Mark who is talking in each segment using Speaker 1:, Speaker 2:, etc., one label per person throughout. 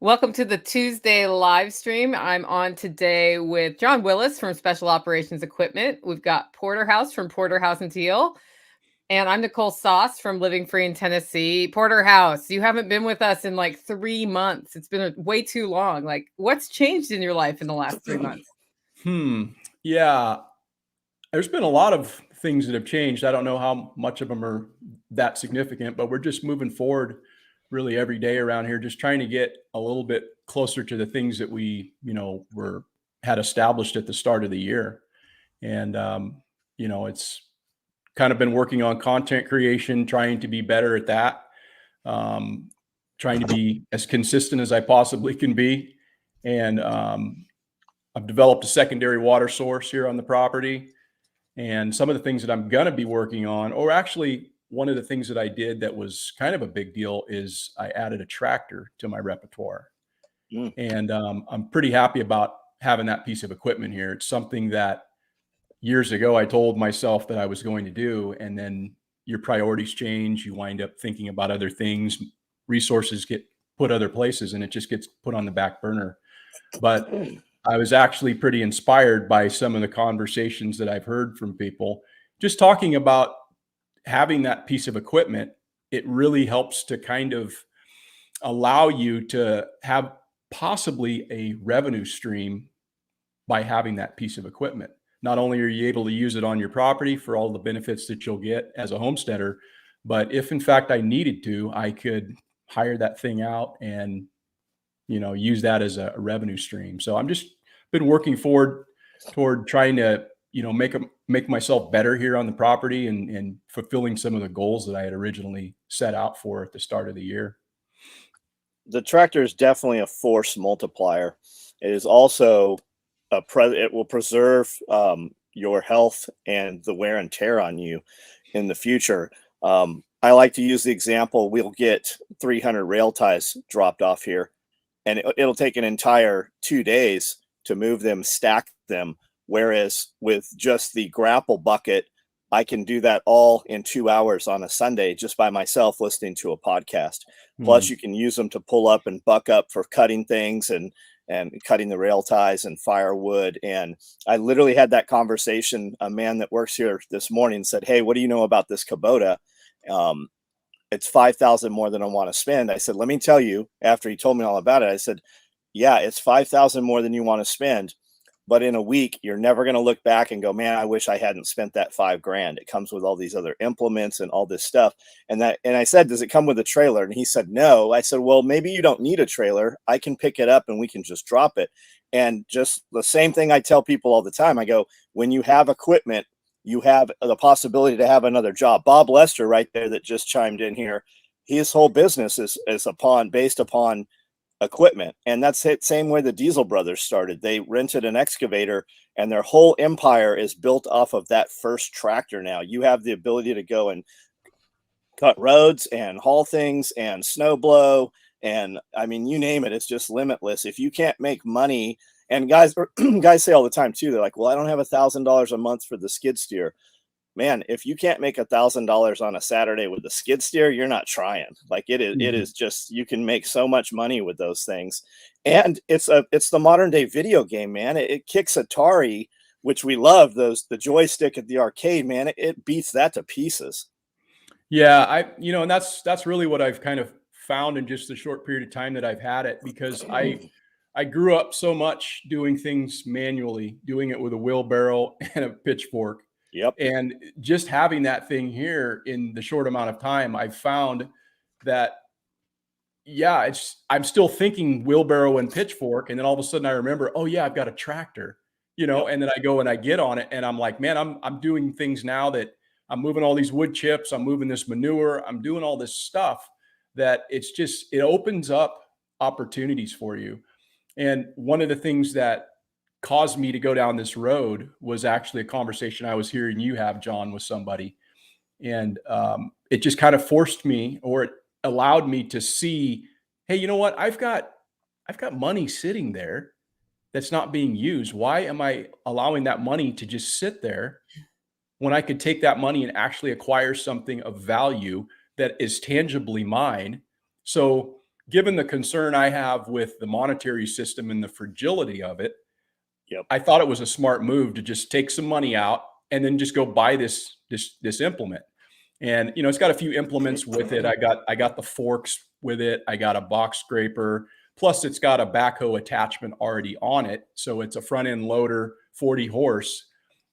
Speaker 1: Welcome to the Tuesday live stream. I'm on today with John Willis from Special Operations Equipment. We've got Porterhouse from Porterhouse and Teal. And I'm Nicole Sauce from Living Free in Tennessee. Porterhouse, you haven't been with us in like 3 months. It's been way too long. Like, what's changed in your life in the last 3 months?
Speaker 2: Yeah, there's been a lot of things that have changed. I don't know how much of them are that significant, but we're just moving forward really every day around here, just trying to get a little bit closer to the things that we, had established at the start of the year. And, it's kind of been working on content creation, trying to be better at that, trying to be as consistent as I possibly can be. And I've developed a secondary water source here on the property. And some of the things that I'm going to be working on, or actually one of the things that I did that was kind of a big deal, is I added a tractor to my repertoire. And I'm pretty happy about having that piece of equipment here. It's something that years ago I told myself that I was going to do, and then your priorities change. You wind up thinking about other things, resources get put other places, and it just gets put on the back burner. But I was actually pretty inspired by some of the conversations that I've heard from people just talking about having that piece of equipment. It really helps to kind of allow you to have possibly a revenue stream by having that piece of equipment. Not only are you able to use it on your property for all the benefits that you'll get as a homesteader, but if in fact I needed to, I could hire that thing out and use that as a revenue stream. So I'm just been working forward toward trying to, make myself better here on the property and fulfilling some of the goals that I had originally set out for at the start of the year.
Speaker 3: The tractor is definitely a force multiplier. It is also it will preserve your health and the wear and tear on you in the future. I like to use the example, we'll get 300 rail ties dropped off here, and it'll take an entire 2 days to move them, stack them. Whereas with just the grapple bucket, I can do that all in 2 hours on a Sunday just by myself listening to a podcast. Plus you can use them to pull up and buck up for cutting things and cutting the rail ties and firewood. And I literally had that conversation. A man that works here this morning said, "Hey, what do you know about this Kubota? It's 5,000 more than I want to spend." I said, "Let me tell you," after he told me all about it, I said, "Yeah, it's 5,000 more than you want to spend. But in a week, you're never going to look back and go, man, I wish I hadn't spent that $5,000. It comes with all these other implements and all this stuff." And I said, "Does it come with a trailer?" And he said, "No." I said, "Well, maybe you don't need a trailer. I can pick it up and we can just drop it." And just the same thing I tell people all the time. I go, when you have equipment, you have the possibility to have another job. Bob Lester right there that just chimed in here, his whole business is based upon equipment. And that's the same way the Diesel brothers started. They rented an excavator and their whole empire is built off of that first tractor. Now you have the ability to go and cut roads and haul things and snow blow. And I mean, you name it, it's just limitless. If you can't make money, and guys say all the time too, they're like, "Well, I don't have $1,000 a month for the skid steer." Man, if you can't make $1,000 on a Saturday with the skid steer, you're not trying. Like it is just, you can make so much money with those things. And it's the modern day video game, man. It kicks Atari, which we love, the joystick at the arcade, man. It beats that to pieces.
Speaker 2: Yeah, and that's really what I've kind of found in just the short period of time that I've had it, because I grew up so much doing things manually, doing it with a wheelbarrow and a pitchfork.
Speaker 3: Yep.
Speaker 2: And just having that thing here in the short amount of time, I've found that, yeah, I'm still thinking wheelbarrow and pitchfork. And then all of a sudden I remember, oh yeah, I've got a tractor,
Speaker 3: Yep.
Speaker 2: And then I go and I get on it and I'm like, man, I'm doing things now that I'm moving all these wood chips. I'm moving this manure. I'm doing all this stuff that it opens up opportunities for you. And one of the things that caused me to go down this road was actually a conversation I was hearing you have, John, with somebody. And it just kind of forced me, or it allowed me to see, hey, you know what? I've got money sitting there that's not being used. Why am I allowing that money to just sit there when I could take that money and actually acquire something of value that is tangibly mine? So given the concern I have with the monetary system and the fragility of it,
Speaker 3: Yep.
Speaker 2: I thought it was a smart move to just take some money out and then just go buy this implement. And it's got a few implements with it. I got the forks with it. I got a box scraper. Plus, it's got a backhoe attachment already on it. So it's a front end loader, 40 horse.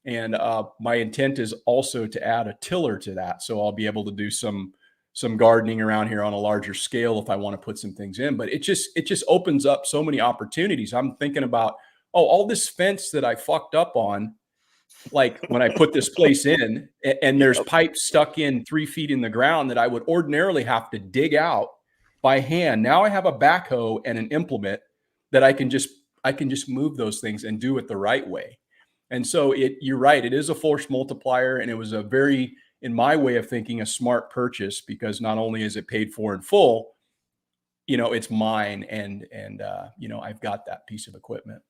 Speaker 2: And my intent is also to add a tiller to that. So I'll be able to do some gardening around here on a larger scale if I want to put some things in. But it just opens up so many opportunities. I'm thinking about, all this fence that I fucked up on, like when I put this place in, and there's pipes stuck in 3 feet in the ground that I would ordinarily have to dig out by hand. Now I have a backhoe and an implement that I can just move those things and do it the right way. And so you're right, it is a force multiplier, and it was a very, in my way of thinking, a smart purchase, because not only is it paid for in full, it's mine, and I've got that piece of equipment.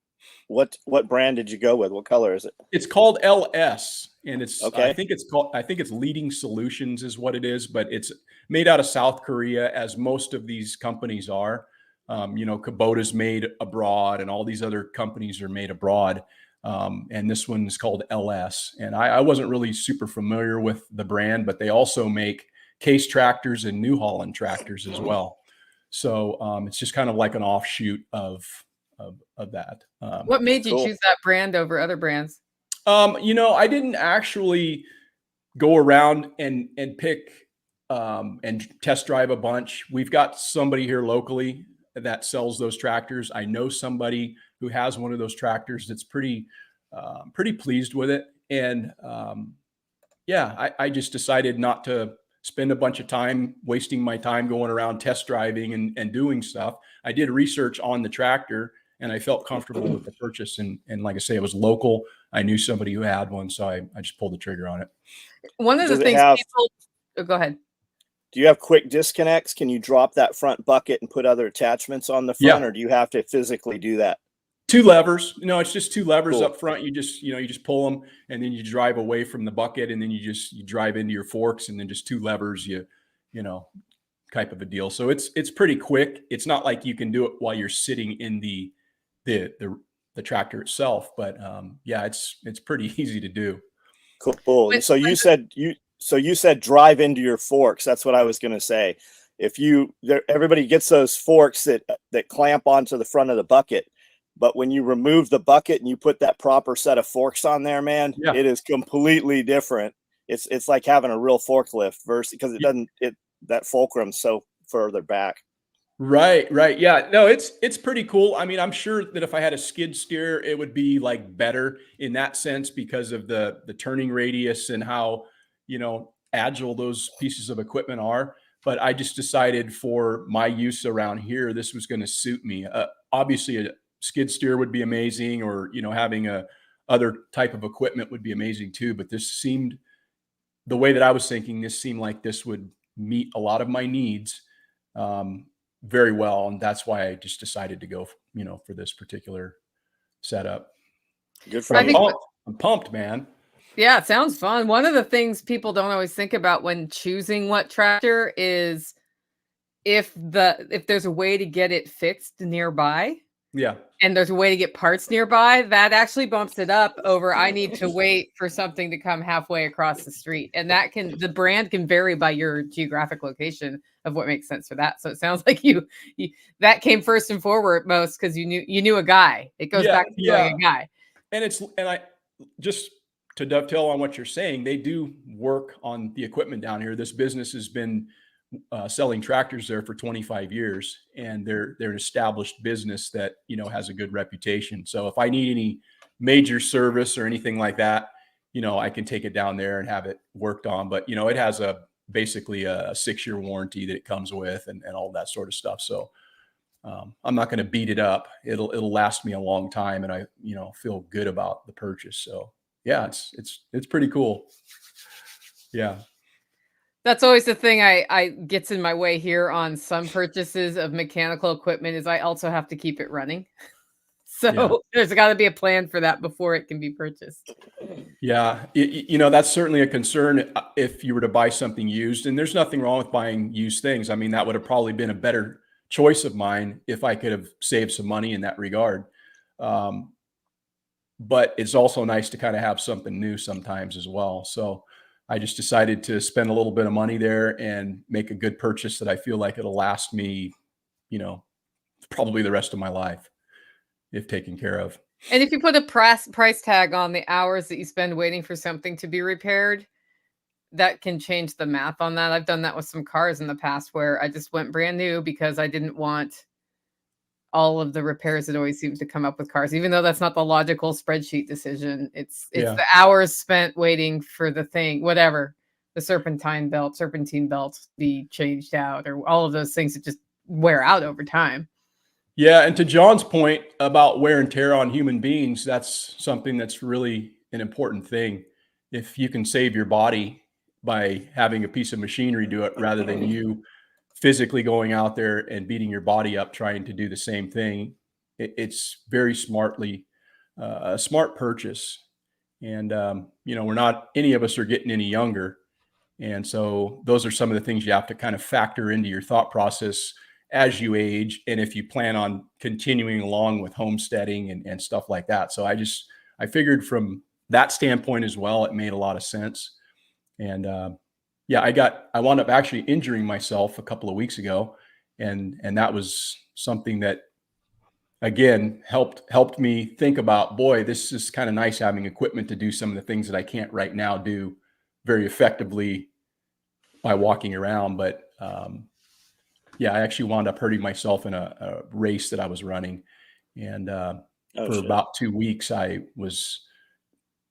Speaker 3: What brand did you go with? What color is it?
Speaker 2: It's called LS, and it's
Speaker 3: okay.
Speaker 2: I think it's Leading Solutions is what it is, but it's made out of South Korea, as most of these companies are. Kubota's made abroad, and all these other companies are made abroad. And this one is called LS. And I wasn't really super familiar with the brand, but they also make Case tractors and New Holland tractors as well. So it's just kind of like an offshoot of that.
Speaker 1: What made you choose that brand over other brands?
Speaker 2: I didn't actually go around and pick and test drive a bunch. We've got somebody here locally that sells those tractors. I know somebody who has one of those tractors that's pretty pleased with it. And I just decided not to spend a bunch of time wasting my time going around test driving and doing stuff. I did research on the tractor, and I felt comfortable with the purchase. And like I say, it was local. I knew somebody who had one, so I just pulled the trigger on it.
Speaker 1: One of the things people, go ahead.
Speaker 3: Do you have quick disconnects? Can you drop that front bucket and put other attachments on the front, or do you have to physically do that?
Speaker 2: 2 levers. It's just 2 levers
Speaker 3: Cool.
Speaker 2: up front. You just pull them, and then you drive away from the bucket, and then you drive into your forks, and then just 2 levers, type of a deal. So it's pretty quick. It's not like you can do it while you're sitting in the tractor itself, but it's pretty easy to do.
Speaker 3: Cool. And so you said drive into your forks. That's what I was going to say. Everybody gets those forks that clamp onto the front of the bucket, but when you remove the bucket and you put that proper set of forks on there, man, it is completely different. It's like having a real forklift because that fulcrum's so further back.
Speaker 2: Right. Yeah, no, it's pretty cool. I mean, I'm sure that if I had a skid steer, it would be like better in that sense because of the turning radius and how, agile those pieces of equipment are. But I just decided for my use around here, this was going to suit me. Obviously a skid steer would be amazing, or, having a other type of equipment would be amazing too. But this seemed, the way that I was thinking, this seemed like this would meet a lot of my needs very well. And that's why I just decided to go, for this particular setup.
Speaker 3: Good for you.
Speaker 2: I'm pumped, man.
Speaker 1: Yeah, it sounds fun. One of the things people don't always think about when choosing what tractor is if there's a way to get it fixed nearby.
Speaker 2: Yeah.
Speaker 1: And there's a way to get parts nearby, that actually bumps it up over I need to wait for something to come halfway across the street. And the brand can vary by your geographic location of what makes sense for that. So it sounds like you that came first and foremost because you knew a guy. It goes back to knowing a guy.
Speaker 2: And I just to dovetail on what you're saying, they do work on the equipment down here. This business has been selling tractors there for 25 years, and they're an established business that, has a good reputation. So if I need any major service or anything like that, I can take it down there and have it worked on. But, it has basically a 6-year warranty that it comes with and all that sort of stuff. So I'm not going to beat it up. It'll last me a long time, and I, feel good about the purchase. So yeah, it's pretty cool. Yeah.
Speaker 1: That's always the thing I gets in my way here on some purchases of mechanical equipment is I also have to keep it running. So there's got to be a plan for that before it can be purchased.
Speaker 2: Yeah. That's certainly a concern if you were to buy something used, and there's nothing wrong with buying used things. I mean, that would have probably been a better choice of mine if I could have saved some money in that regard. But it's also nice to kind of have something new sometimes as well. So I just decided to spend a little bit of money there and make a good purchase that I feel like it'll last me, probably the rest of my life if taken care of.
Speaker 1: And if you put a price tag on the hours that you spend waiting for something to be repaired, that can change the math on that. I've done that with some cars in the past where I just went brand new because I didn't want all of the repairs that always seems to come up with cars, even though that's not the logical spreadsheet decision. It's the hours spent waiting for the thing, whatever, the serpentine belt be changed out, or all of those things that just wear out over time.
Speaker 2: Yeah. And to John's point about wear and tear on human beings, that's something that's really an important thing. If you can save your body by having a piece of machinery do it rather than you physically going out there and beating your body up trying to do the same thing, it's very smartly a smart purchase. And we're not, any of us are getting any younger, and so those are some of the things you have to kind of factor into your thought process as you age, and if you plan on continuing along with homesteading and stuff like that. So I figured from that standpoint as well, it made a lot of sense. And I wound up actually injuring myself a couple of weeks ago, and that was something that again helped me think about, boy, this is kind of nice having equipment to do some of the things that I can't right now do very effectively by walking around. But I actually wound up hurting myself in a race that I was running, and for about 2 weeks I was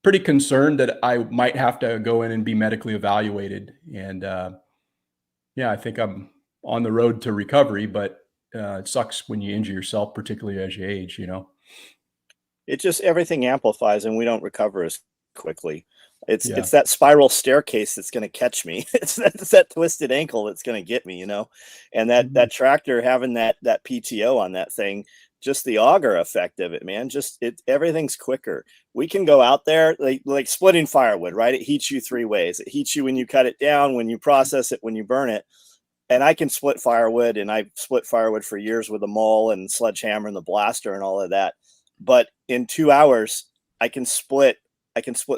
Speaker 2: pretty concerned that I might have to go in and be medically evaluated. And I think I'm on the road to recovery, but it sucks when you injure yourself, particularly as you age.
Speaker 3: It just, everything amplifies and we don't recover as quickly. It's that spiral staircase that's going to catch me. It's that twisted ankle that's going to get me, and that tractor having that PTO on that thing, just the auger effect of it, man, everything's quicker. We can go out there like splitting firewood, right? It heats you 3 ways. It heats you when you cut it down, when you process it, when you burn it. And I can split firewood, and I've split firewood for years with a maul and sledgehammer and the blaster and all of that. But in 2 hours, I can split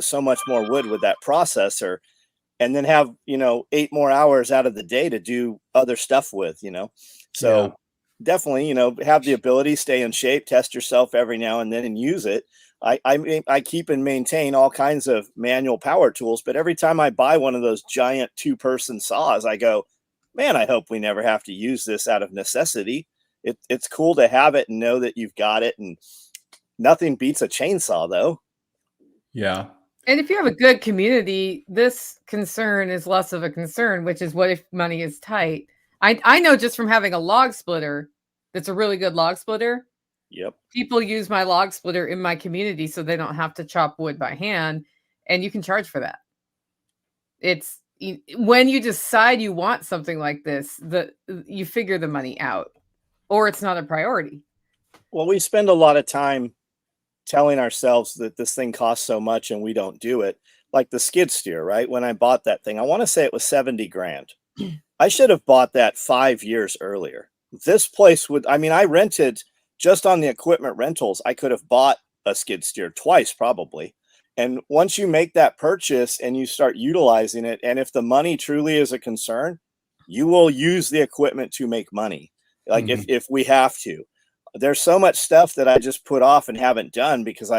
Speaker 3: so much more wood with that processor, and then have, 8 more hours out of the day to do other stuff with, So definitely, have the ability, stay in shape, test yourself every now and then and use it. I keep and maintain all kinds of manual power tools, but every time I buy one of those giant 2-person saws, I go, man, I hope we never have to use this out of necessity. It's cool to have it and know that you've got it, and nothing beats a chainsaw though.
Speaker 2: Yeah.
Speaker 1: And if you have a good community, this concern is less of a concern, which is what if money is tight? I know just from having a log splitter that's a really good log splitter.
Speaker 3: Yep.
Speaker 1: People use my log splitter in my community so they don't have to chop wood by hand, and you can charge for that. It's when you decide you want something like this, you figure the money out, or it's not a priority.
Speaker 3: Well, we spend a lot of time telling ourselves that this thing costs so much and we don't do it. Like the skid steer, right? When I bought that thing, I want to say it was 70 grand. I should have bought that 5 years earlier. This place I rented just on the equipment rentals. I could have bought a skid steer twice probably. And once you make that purchase and you start utilizing it, and if the money truly is a concern, you will use the equipment to make money. Like if we have to. There's so much stuff that I just put off and haven't done because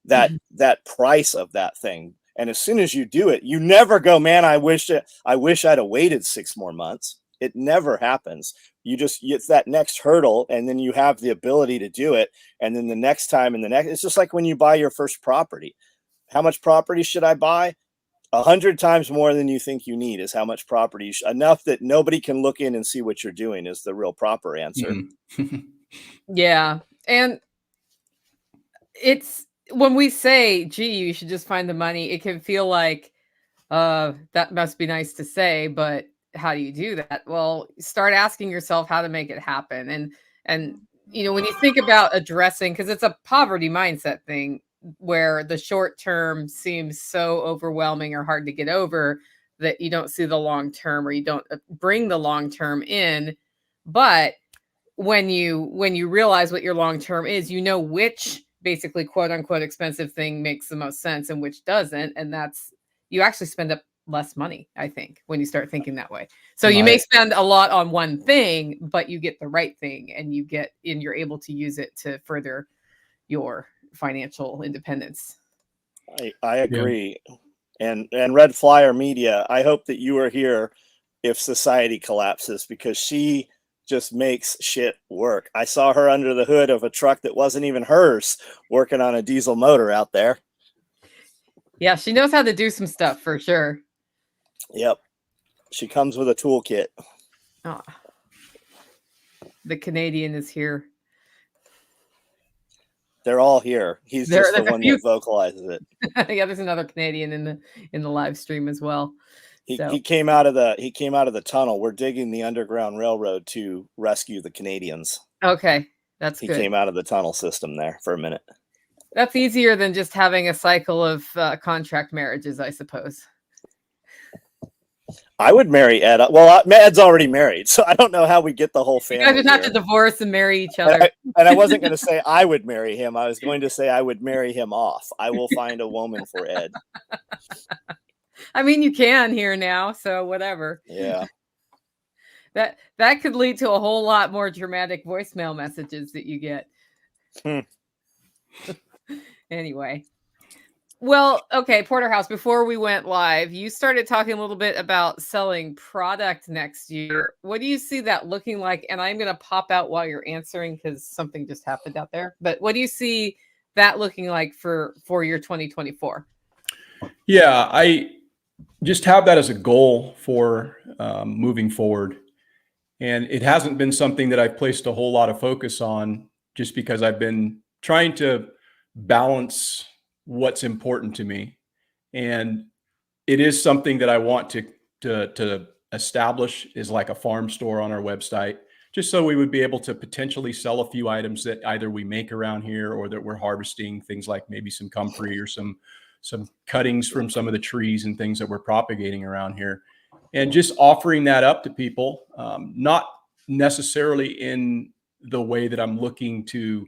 Speaker 3: that price of that thing. And as soon as you do it, you never go, man, I wish I'd have waited 6 more months. It never happens. It's that next hurdle, and then you have the ability to do it. And then the next time it's just like when you buy your first property. How much property should I buy? 100 times more than you think you need is how much property, enough that nobody can look in and see what you're doing is the real proper answer.
Speaker 1: Yeah. And it's when we say, gee, you should just find the money, it can feel like that must be nice to say, but how do you do that? Well, start asking yourself how to make it happen. And when you think about addressing, because it's a poverty mindset thing where the short term seems so overwhelming or hard to get over that you don't see the long term, or you don't bring the long term in. But when you realize what your long term is, you know which basically quote unquote expensive thing makes the most sense and which doesn't, and that's you actually spend up less money, I think, when you start thinking that way. So you may spend a lot on one thing, but you get the right thing, and you're able to use it to further your financial independence.
Speaker 3: I agree. Yeah. And Red Flyer Media, I hope that you are here if society collapses, because she just makes shit work. I saw her under the hood of a truck that wasn't even hers, working on a diesel motor out there.
Speaker 1: Yeah, she knows how to do some stuff for sure.
Speaker 3: Yep. She comes with a toolkit.
Speaker 1: Oh, the Canadian is here.
Speaker 3: They're all here. He's just the one that vocalizes it.
Speaker 1: Yeah, there's another Canadian in the live stream as well.
Speaker 3: He came out of the tunnel. We're digging the Underground Railroad to rescue the Canadians.
Speaker 1: Okay, that's good.
Speaker 3: He came out of the tunnel system there for a minute.
Speaker 1: That's easier than just having a cycle of contract marriages, I suppose.
Speaker 3: I would marry Ed. Well, Ed's already married, so I don't know how we get the whole family.
Speaker 1: You guys would have to divorce and marry each other.
Speaker 3: And I wasn't going to say I would marry him. I was going to say I would marry him off. I will find a woman for Ed.
Speaker 1: I mean, you can here now, so whatever.
Speaker 3: Yeah.
Speaker 1: That could lead to a whole lot more dramatic voicemail messages that you get. Anyway. Well, okay, Porterhouse, before we went live, you started talking a little bit about selling product next year. What do you see that looking like? And I'm going to pop out while you're answering because something just happened out there. But what do you see that looking like for your 2024?
Speaker 2: Yeah, I just have that as a goal for moving forward. And it hasn't been something that I've placed a whole lot of focus on, just because I've been trying to balance what's important to me. And it is something that I want to establish is like a farm store on our website, just so we would be able to potentially sell a few items that either we make around here or that we're harvesting, things like maybe some comfrey or some cuttings from some of the trees and things that we're propagating around here, and just offering that up to people, not necessarily in the way that I'm looking to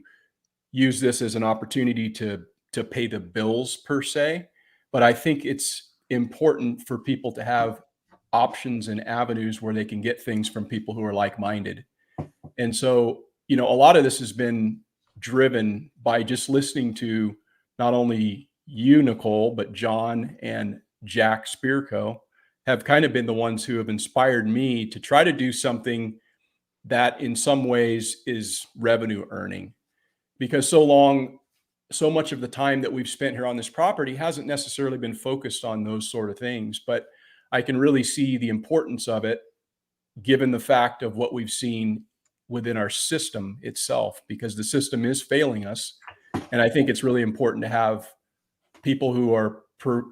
Speaker 2: use this as an opportunity to pay the bills per se, but I think it's important for people to have options and avenues where they can get things from people who are like-minded. And so, a lot of this has been driven by just listening to not only you, Nicole, but John and Jack Spearco have kind of been the ones who have inspired me to try to do something that in some ways is revenue earning, because so much of the time that we've spent here on this property hasn't necessarily been focused on those sort of things. But I can really see the importance of it, given the fact of what we've seen within our system itself, because the system is failing us. And I think it's really important to have people who are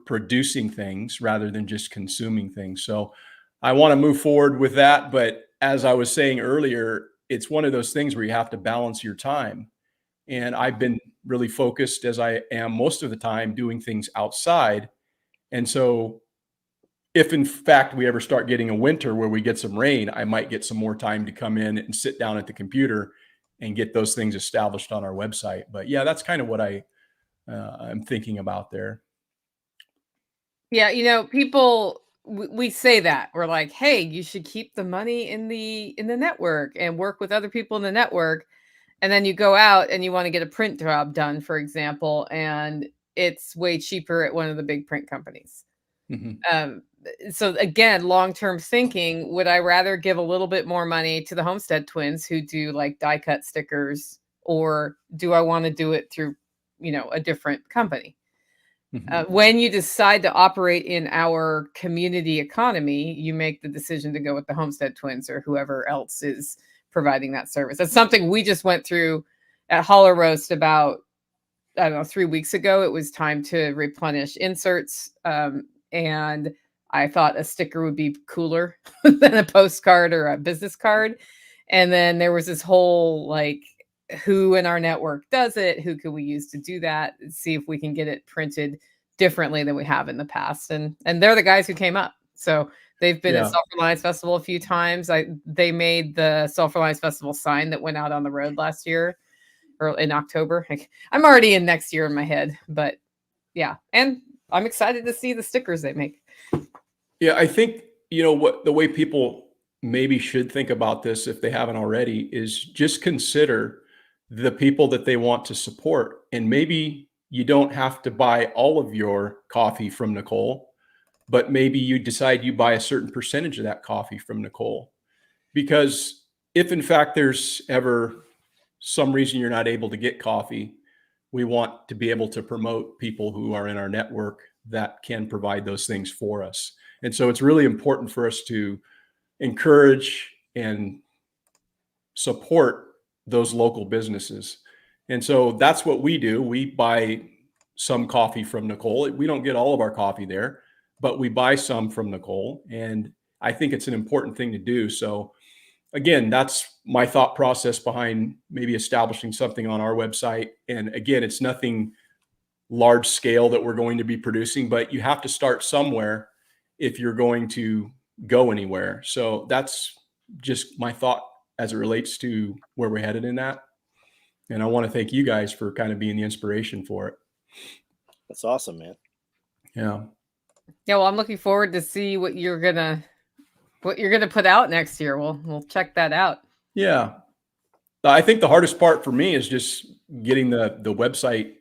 Speaker 2: producing things rather than just consuming things. So I want to move forward with that. But as I was saying earlier, it's one of those things where you have to balance your time. And I've been really focused, as I am most of the time, doing things outside. And so if in fact we ever start getting a winter where we get some rain, I might get some more time to come in and sit down at the computer and get those things established on our website. But yeah, that's kind of what I'm thinking about there.
Speaker 1: Yeah, people, we say that we're like, hey, you should keep the money in the network and work with other people in the network. And then you go out and you want to get a print job done, for example, and it's way cheaper at one of the big print companies. Mm-hmm. So again, long-term thinking, would I rather give a little bit more money to the Homestead twins who do like die cut stickers, or do I want to do it through, a different company? Mm-hmm. When you decide to operate in our community economy, you make the decision to go with the Homestead twins or whoever else is providing that service. That's something we just went through at Hollow Roast about, 3 weeks ago. It was time to replenish inserts. And I thought a sticker would be cooler than a postcard or a business card. And then there was this whole, like, who in our network does it? Who could we use to do that? See if we can get it printed differently than we have in the past. And they're the guys who came up. So they've been at
Speaker 2: Yeah.
Speaker 1: Sulphur Lions Festival a few times. They made the Sulphur Lions Festival sign that went out on the road last year or in October. I'm already in next year in my head, but yeah. And I'm excited to see the stickers they make.
Speaker 2: Yeah, I think, what the way people maybe should think about this, if they haven't already, is just consider the people that they want to support. And maybe you don't have to buy all of your coffee from Nicole, but maybe you decide you buy a certain percentage of that coffee from Nicole. Because if in fact there's ever some reason you're not able to get coffee, we want to be able to promote people who are in our network that can provide those things for us. And so it's really important for us to encourage and support those local businesses. And so that's what we do. We buy some coffee from Nicole. We don't get all of our coffee there, but we buy some from Nicole. And I think it's an important thing to do. So again, that's my thought process behind maybe establishing something on our website. And again, it's nothing large scale that we're going to be producing, but you have to start somewhere if you're going to go anywhere. So that's just my thought as it relates to where we're headed in that. And I want to thank you guys for kind of being the inspiration for it.
Speaker 3: That's awesome, man.
Speaker 2: Yeah.
Speaker 1: Yeah, well, I'm looking forward to see what you're gonna put out next year. We'll check that out.
Speaker 2: Yeah. I think the hardest part for me is just getting the website,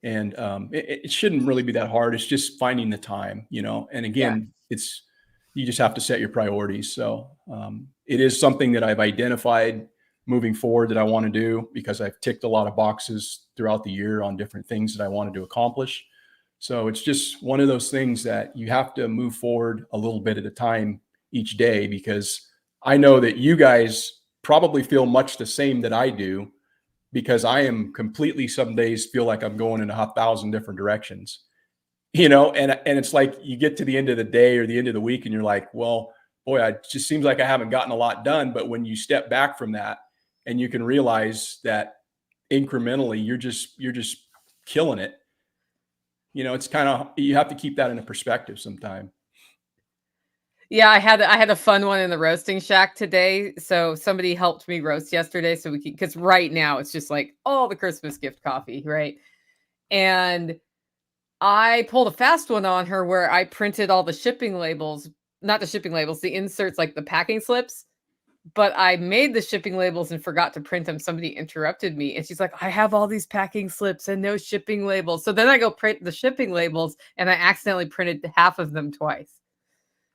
Speaker 2: and it shouldn't really be that hard. It's just finding the time, and again, you just have to set your priorities. So it is something that I've identified moving forward that I want to do, because I've ticked a lot of boxes throughout the year on different things that I wanted to accomplish. So it's just one of those things that you have to move forward a little bit at a time each day, because I know that you guys probably feel much the same that I do, because I am completely, some days feel like I'm going in 1,000 different directions, and it's like you get to the end of the day or the end of the week and you're like, well, boy, it just seems like I haven't gotten a lot done. But when you step back from that and you can realize that incrementally you're just killing it, it's kind of, you have to keep that in a perspective sometime.
Speaker 1: Yeah, I had a fun one in the roasting shack today. So somebody helped me roast yesterday, so because right now it's just like all the Christmas gift coffee, right? And I pulled a fast one on her where I printed all the shipping labels, not the shipping labels, the inserts, like the packing slips. But I made the shipping labels and forgot to print them. Somebody interrupted me and she's like, I have all these packing slips and no shipping labels. So then I go print the shipping labels and I accidentally printed half of them twice.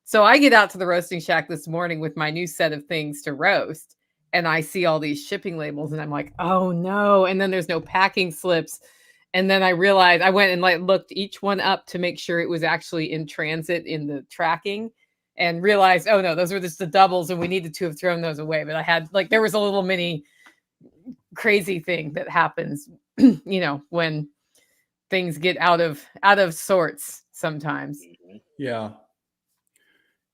Speaker 1: So I get out to the roasting shack this morning with my new set of things to roast, and I see all these shipping labels and I'm like, oh no. And then there's no packing slips. And then I realized, I went and looked each one up to make sure it was actually in transit in the tracking, and realized, oh no, those were just the doubles and we needed to have thrown those away. But I had, there was a little mini crazy thing that happens, when things get out of sorts sometimes.
Speaker 2: Yeah.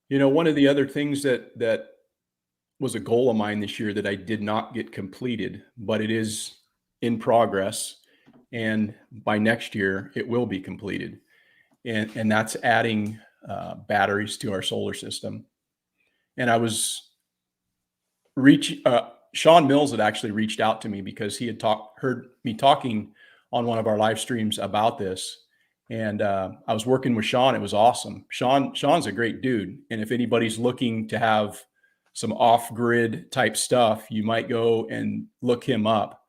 Speaker 2: One of the other things that was a goal of mine this year that I did not get completed, but it is in progress, and by next year it will be completed. And that's adding batteries to our solar system. And I was Sean Mills had actually reached out to me because he had heard me talking on one of our live streams about this. And I was working with Sean. It was awesome. Sean's a great dude. And if anybody's looking to have some off-grid type stuff, you might go and look him up.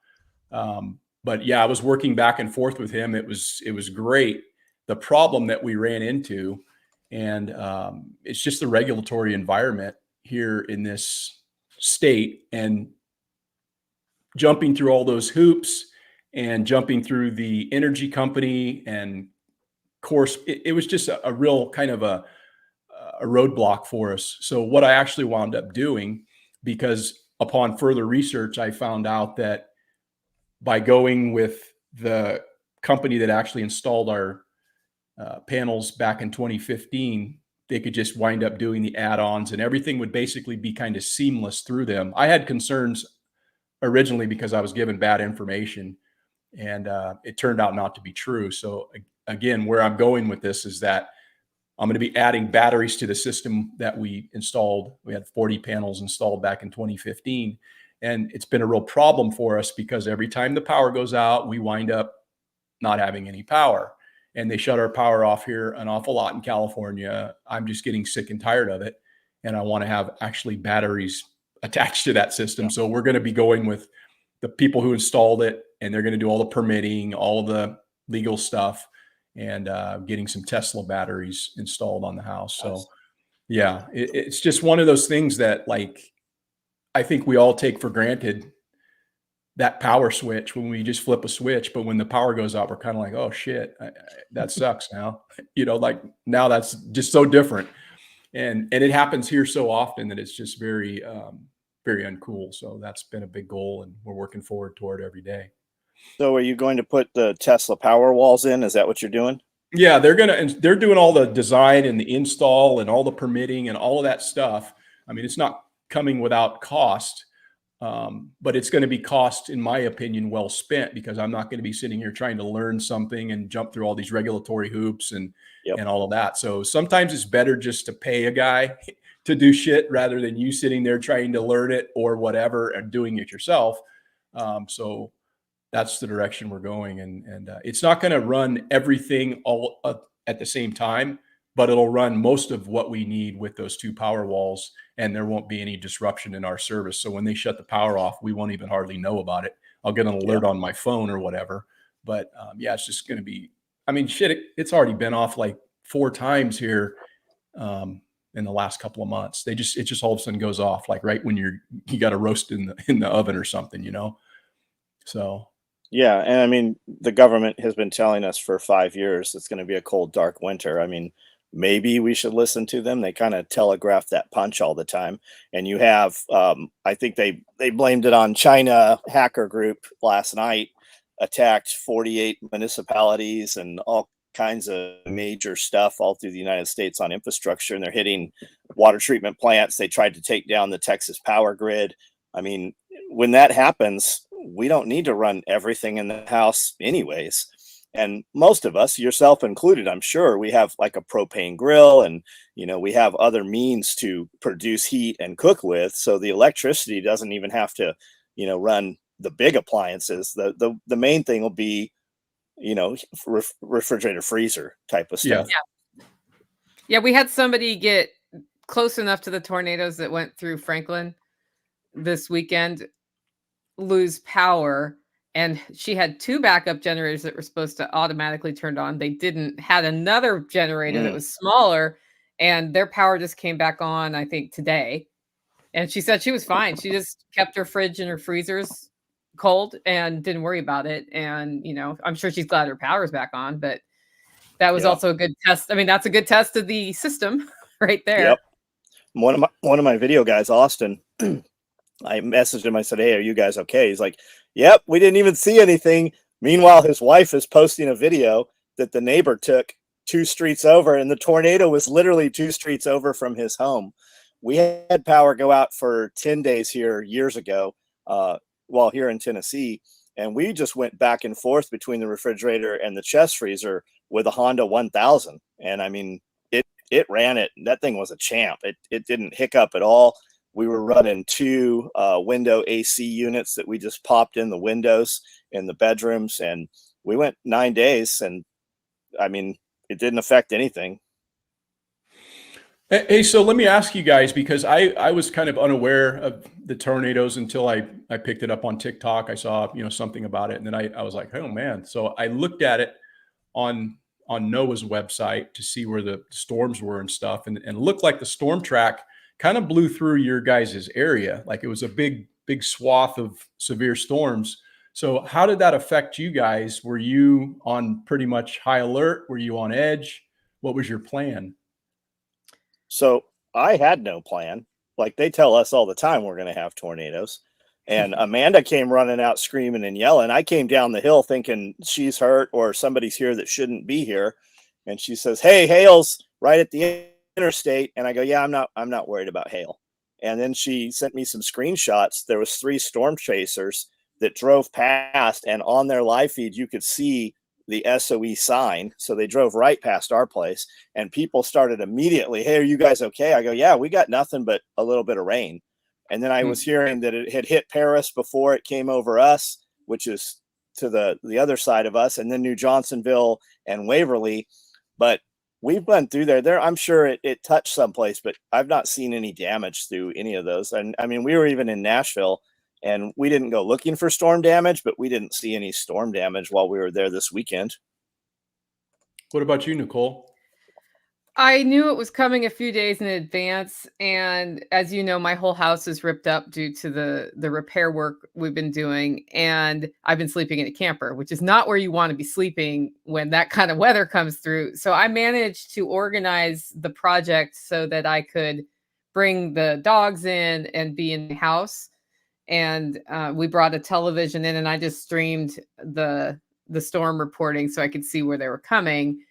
Speaker 2: But yeah, I was working back and forth with him. It was great. The problem that we ran into, and it's just the regulatory environment here in this state, and jumping through all those hoops and jumping through the energy company, and course, it was just a real kind of a roadblock for us. So what I actually wound up doing, because upon further research, I found out that by going with the company that actually installed our panels back in 2015, they could just wind up doing the add-ons, and everything would basically be kind of seamless through them. I had concerns originally because I was given bad information, and it turned out not to be true. So again, where I'm going with this is that I'm going to be adding batteries to the system that we installed. We had 40 panels installed back in 2015. And it's been a real problem for us because every time the power goes out, we wind up not having any power. And they shut our power off here an awful lot in California. I'm just getting sick and tired of it. And I want to have actually batteries attached to that system. Yeah. So we're going to be going with the people who installed it, and they're going to do all the permitting, all of the legal stuff, and getting some Tesla batteries installed on the house. So yeah, it's just one of those things that, like, I think we all take for granted, that power switch when we just flip a switch. But when the power goes out, we're kind of like, oh shit, that sucks now. Like now that's just so different. And it happens here so often that it's just very, very uncool. So that's been a big goal, and we're working forward toward every day.
Speaker 3: So are you going to put the Tesla power walls in? Is that what you're doing?
Speaker 2: Yeah, they're doing all the design and the install and all the permitting and all of that stuff. I mean, it's not coming without cost, but it's going to be cost, in my opinion, well spent, because I'm not going to be sitting here trying to learn something and jump through all these regulatory hoops and all of that. So sometimes it's better just to pay a guy to do shit rather than you sitting there trying to learn it or whatever and doing it yourself. So that's the direction we're going. And it's not going to run everything all at the same time, but it'll run most of what we need with those two power walls, and there won't be any disruption in our service. So when they shut the power off, we won't even hardly know about it. I'll get an alert on my phone or whatever. But yeah, it's just going to be, I mean, shit, it's already been off like 4 times here in the last couple of months. It just all of a sudden goes off, like right when you got a roast in the oven or something, So.
Speaker 3: Yeah. And I mean, the government has been telling us for 5 years it's going to be a cold, dark winter. I mean, maybe we should listen to them. They kind of telegraph that punch all the time. And you have, I think they blamed it on China hacker group last night, attacked 48 municipalities and all kinds of major stuff all through the United States on infrastructure. And they're hitting water treatment plants. They tried to take down the Texas power grid. I mean, when that happens, we don't need to run everything in the house anyways. And most of us, yourself included, I'm sure, we have like a propane grill, and we have other means to produce heat and cook with. So the electricity doesn't even have to, run the big appliances. The main thing will be, refrigerator, freezer type of stuff.
Speaker 1: Yeah, we had somebody get close enough to the tornadoes that went through Franklin this weekend lose power, and she had 2 backup generators that were supposed to automatically turn on. They didn't. Had another generator that was smaller, and their power just came back on, I think, today. And she said she was fine. She just kept her fridge and her freezers cold and didn't worry about it. And I'm sure she's glad her power's back on, but that was also a good test. I mean, that's a good test of the system right there.
Speaker 3: Yep. One of my video guys, Austin, I messaged him. I said, "Hey, are you guys okay?" He's like, "Yep, we didn't even see anything." Meanwhile, his wife is posting a video that the neighbor took 2 streets over, and the tornado was literally 2 streets over from his home. We had power go out for 10 days here years ago, while here in Tennessee, and we just went back and forth between the refrigerator and the chest freezer with a Honda 1000. And I mean, it ran it. That thing was a champ. It didn't hiccup at all. We were running 2 window AC units that we just popped in the windows in the bedrooms, and we went 9 days, and I mean, it didn't affect anything.
Speaker 2: Hey, so let me ask you guys, because I was kind of unaware of the tornadoes until I picked it up on TikTok. I saw, something about it, and then I was like, oh man. So I looked at it on NOAA's website to see where the storms were and stuff, and it looked like the storm track kind of blew through your guys' area. Like it was a big swath of severe storms. So how did that affect you guys? Were you on pretty much high alert? Were you on edge? What was your plan?
Speaker 3: So I had no plan. Like they tell us all the time we're going to have tornadoes. And Amanda came running out screaming and yelling. I came down the hill thinking she's hurt or somebody's here that shouldn't be here. And she says, "Hey, hail's right at the interstate." And I go, "Yeah, I'm not worried about hail." And then she sent me some screenshots. There was 3 storm chasers that drove past, and on their live feed, you could see the SOE sign. So they drove right past our place, and people started immediately, "Hey, are you guys okay?" I go, "Yeah, we got nothing but a little bit of rain." And then I was hearing that it had hit Paris before it came over us, which is to the other side of us, and then New Johnsonville and Waverly. But we've been through there. I'm sure it touched someplace, but I've not seen any damage through any of those. And I mean, we were even in Nashville, and we didn't go looking for storm damage, but we didn't see any storm damage while we were there this weekend.
Speaker 2: What about you, Nicole?
Speaker 1: I knew it was coming a few days in advance, and as you know, my whole house is ripped up due to the repair work we've been doing, and I've been sleeping in a camper, which is not where you want to be sleeping when that kind of weather comes through. So I managed to organize the project so that I could bring the dogs in and be in the house, and we brought a television in, and I just streamed the storm reporting so I could see where they were coming.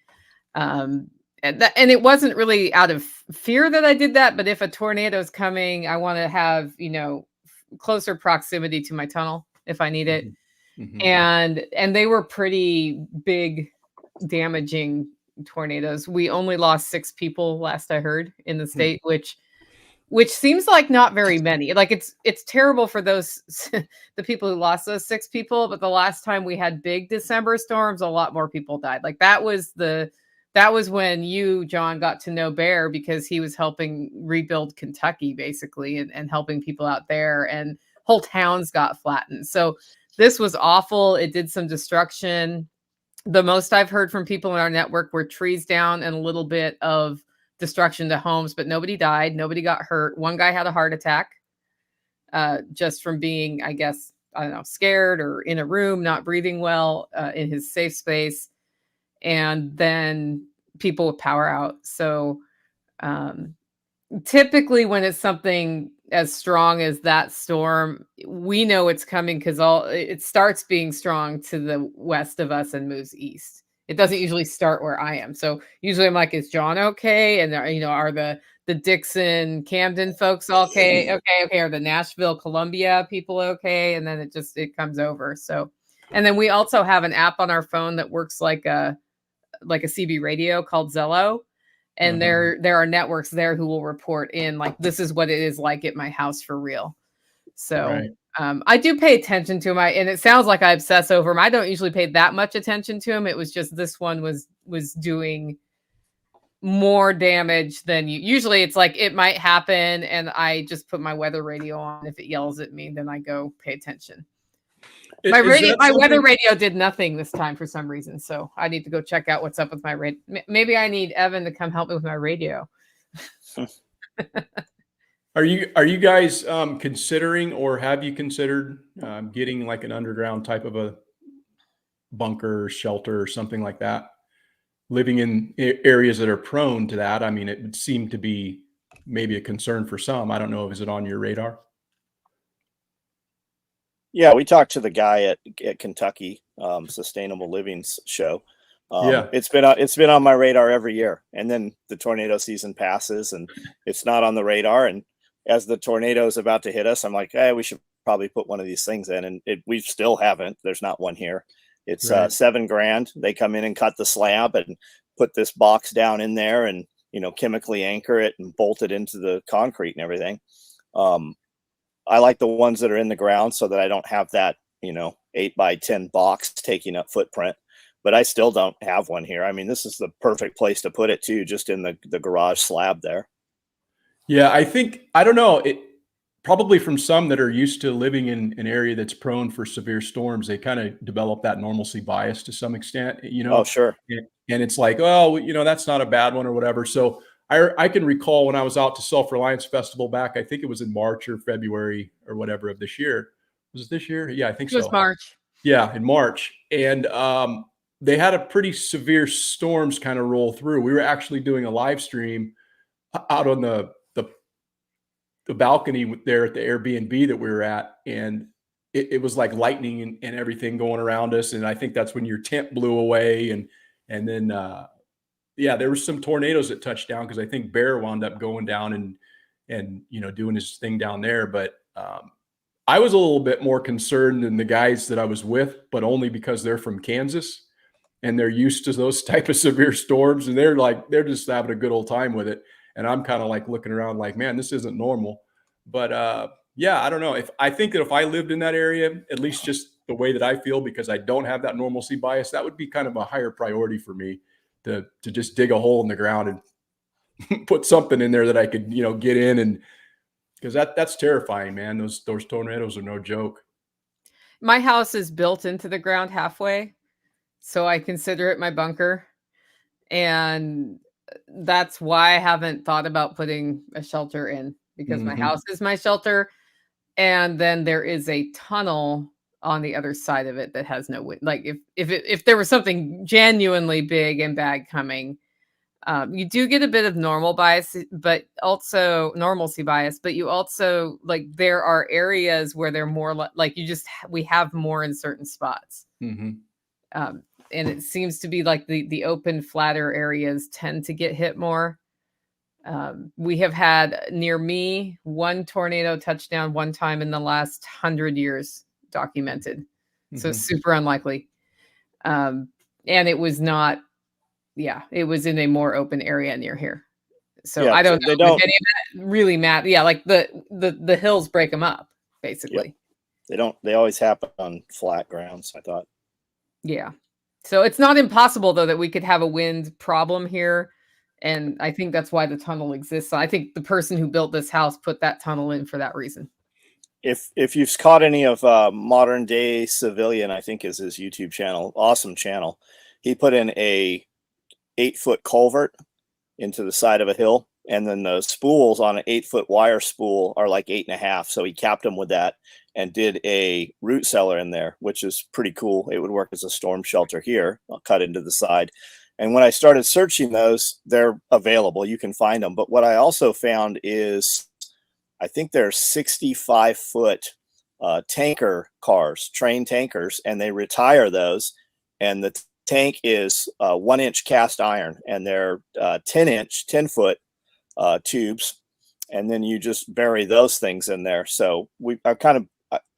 Speaker 1: And it wasn't really out of fear that I did that, but if a tornado is coming, I want to have, closer proximity to my tunnel if I need it. Mm-hmm. And they were pretty big, damaging tornadoes. We only lost 6 people last I heard in the state, which seems like not very many. Like it's terrible for those the people who lost those 6 people, but the last time we had big December storms, a lot more people died. Like that was when you, John, got to know Bear because he was helping rebuild Kentucky, basically, and helping people out there, and whole towns got flattened. So this was awful. It did some destruction. The most I've heard from people in our network were trees down and a little bit of destruction to homes, but nobody died. Nobody got hurt. One guy had a heart attack just from being, I guess, I don't know, scared or in a room, not breathing well in his safe space. And then people with power out. So typically when it's something as strong as that storm, we know it's coming because it starts being strong to the west of us and moves east. It doesn't usually start where I am. So usually I'm like, is John okay? And are the Dixon, Camden folks okay? Okay. Are the Nashville, Columbia people okay? And then it comes over. So, and then we also have an app on our phone that works like a CB radio called Zello. And there are networks there who will report in like, this is what it is like at my house for real. So right. I do pay attention to him. And it sounds like I obsess over him. I don't usually pay that much attention to him. It was just this one was doing more damage than you. Usually it's like it might happen and I just put my weather radio on. If it yells at me, then I go pay attention. My weather radio did nothing this time for some reason, so I need to go check out what's up with my radio. Maybe I need Evan to come help me with my radio.
Speaker 2: Are you guys considering, or have you considered getting like an underground type of a bunker, shelter, or something like that? Living in areas that are prone to that. I mean, it would seem to be maybe a concern for some. I don't know. Is it on your radar?
Speaker 3: Yeah, we talked to the guy at Kentucky Sustainable Living show. It's been on my radar every year, and then the tornado season passes and it's not on the radar. And as the tornado is about to hit us, I'm like, hey, we should probably put one of these things in, and we still haven't. There's not one here. It's right. $7,000. They come in and cut the slab and put this box down in there, and chemically anchor it and bolt it into the concrete and everything. I like the ones that are in the ground so that I don't have that, 8x10 box taking up footprint, but I still don't have one here. I mean, this is the perfect place to put it too, just in the garage slab there.
Speaker 2: Yeah. I don't know. It probably from some that are used to living in an area that's prone for severe storms, they kind of develop that normalcy bias to some extent,
Speaker 3: Oh, sure.
Speaker 2: And it's like, oh, that's not a bad one or whatever. So I can recall when I was out to Self-Reliance Festival back, I think it was in March or February or whatever of this year. Was it this year? Yeah, I think so.
Speaker 1: It was March.
Speaker 2: Yeah, in March. And they had a pretty severe storms kind of roll through. We were actually doing a live stream out on the balcony there at the Airbnb that we were at. And it was like lightning and everything going around us. And I think that's when your tent blew away. And then there were some tornadoes that touched down because I think Bear wound up going down and doing his thing down there. But I was a little bit more concerned than the guys that I was with, but only because they're from Kansas. and they're used to those type of severe storms, and they're just having a good old time with it. And I'm kind of like looking around like, man, this isn't normal. But yeah, I don't know. If I think that if I lived in that area, at least just the way that I feel, because I don't have that normalcy bias, that would be kind of a higher priority for me to just dig a hole in the ground and put something in there that I could, get in, and because that's terrifying, man. Those tornadoes are no joke.
Speaker 1: My house is built into the ground halfway, so I consider it my bunker. And that's why I haven't thought about putting a shelter in, because my house is my shelter. And then there is a tunnel on the other side of it that has no wind. Like if there was something genuinely big and bad coming, you do get a bit of normal bias, but also normalcy bias. But you also, like, there are areas where they're more like we have more in certain spots. And it seems to be like the open, flatter areas tend to get hit more. We have had near me one tornado touchdown one time in the last 100 years documented. So it's super unlikely. And it was not, it was in a more open area near here. So I don't know if any of that really matter. Yeah, like the hills break them up, basically.
Speaker 3: They always happen on flat grounds, I thought.
Speaker 1: Yeah. So it's not impossible, though, that we could have a wind problem here. And I think that's why the tunnel exists. I think the person who built this house put that tunnel in for that reason.
Speaker 3: If you've caught any of Modern Day Civilian, I think is his YouTube channel, awesome channel. He put in a 8-foot culvert into the side of a hill, and then the spools on an 8-foot wire spool are like 8.5. So he capped them with that and did a root cellar in there, which is pretty cool. It would work as a storm shelter here. I'll cut into the side. And when I started searching those, they're available. You can find them. But what I also found is, I think they're 65-foot tanker cars, train tankers, and they retire those. And the tank is 1-inch cast iron, and they're 10-foot tubes. And then you just bury those things in there. So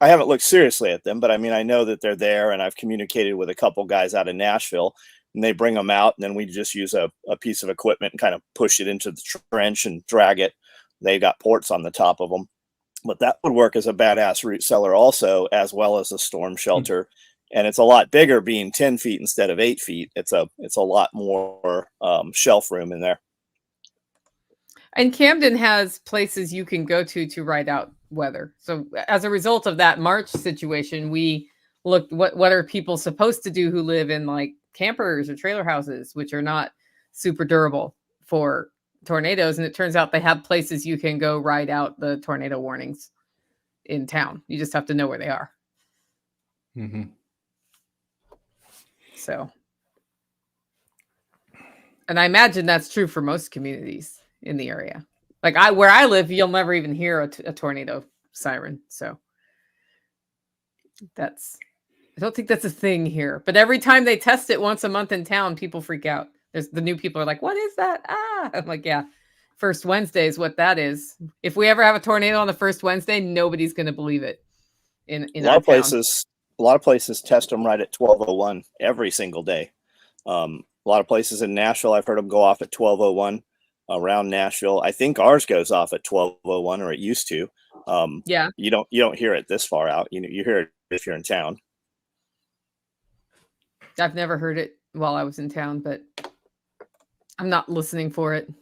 Speaker 3: I haven't looked seriously at them, but I mean, I know that they're there, and I've communicated with a couple guys out of Nashville, and they bring them out, and then we just use a piece of equipment and kind of push it into the trench and drag it. They got ports on the top of them, but that would work as a badass root cellar also, as well as a storm shelter. And it's a lot bigger, being 10 feet instead of 8 feet. It's a lot more shelf room in there.
Speaker 1: And Camden has places you can go to ride out weather. So as a result of that March situation, we looked what are people supposed to do who live in like campers or trailer houses, which are not super durable for tornadoes. And it turns out they have places you can go ride out the tornado warnings in town. You just have to know where they are. So, and I imagine that's true for most communities in the area. Like where I live, you'll never even hear a tornado siren. So I don't think that's a thing here. But every time they test it once a month in town, people freak out. The new people are like, "What is that?" I'm like, "Yeah, first Wednesday is what that is." If we ever have a tornado on the first Wednesday, nobody's going to believe it. In
Speaker 3: a lot of places test them right at 12:01 every single day. A lot of places in Nashville, I've heard them go off at 12:01 around Nashville. I think ours goes off at 12:01, or it used to. You don't hear it this far out. You hear it if you're in town.
Speaker 1: I've never heard it while I was in town, but I'm not listening for it.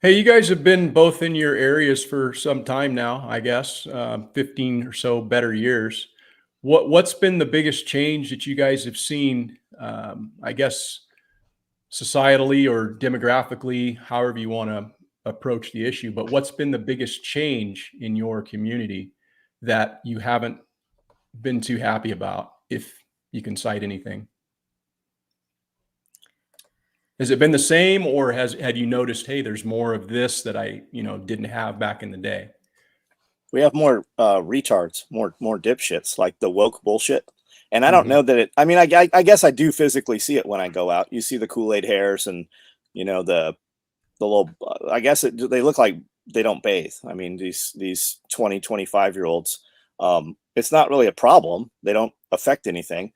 Speaker 2: Hey, you guys have been both in your areas for some time now, I guess, 15 or so better years. What's been the biggest change that you guys have seen, I guess, societally or demographically, however you want to approach the issue, but what's been the biggest change in your community that you haven't been too happy about, if you can cite anything? Has it been the same, or had you noticed, hey, there's more of this that I, didn't have back in the day?
Speaker 3: We have more retards, more dipshits, like the woke bullshit. And I don't know that I guess I do physically see it when I go out. You see the Kool-Aid hairs and, the little, I guess they look like they don't bathe. I mean, these 20, 25-year-olds, it's not really a problem. They don't affect anything.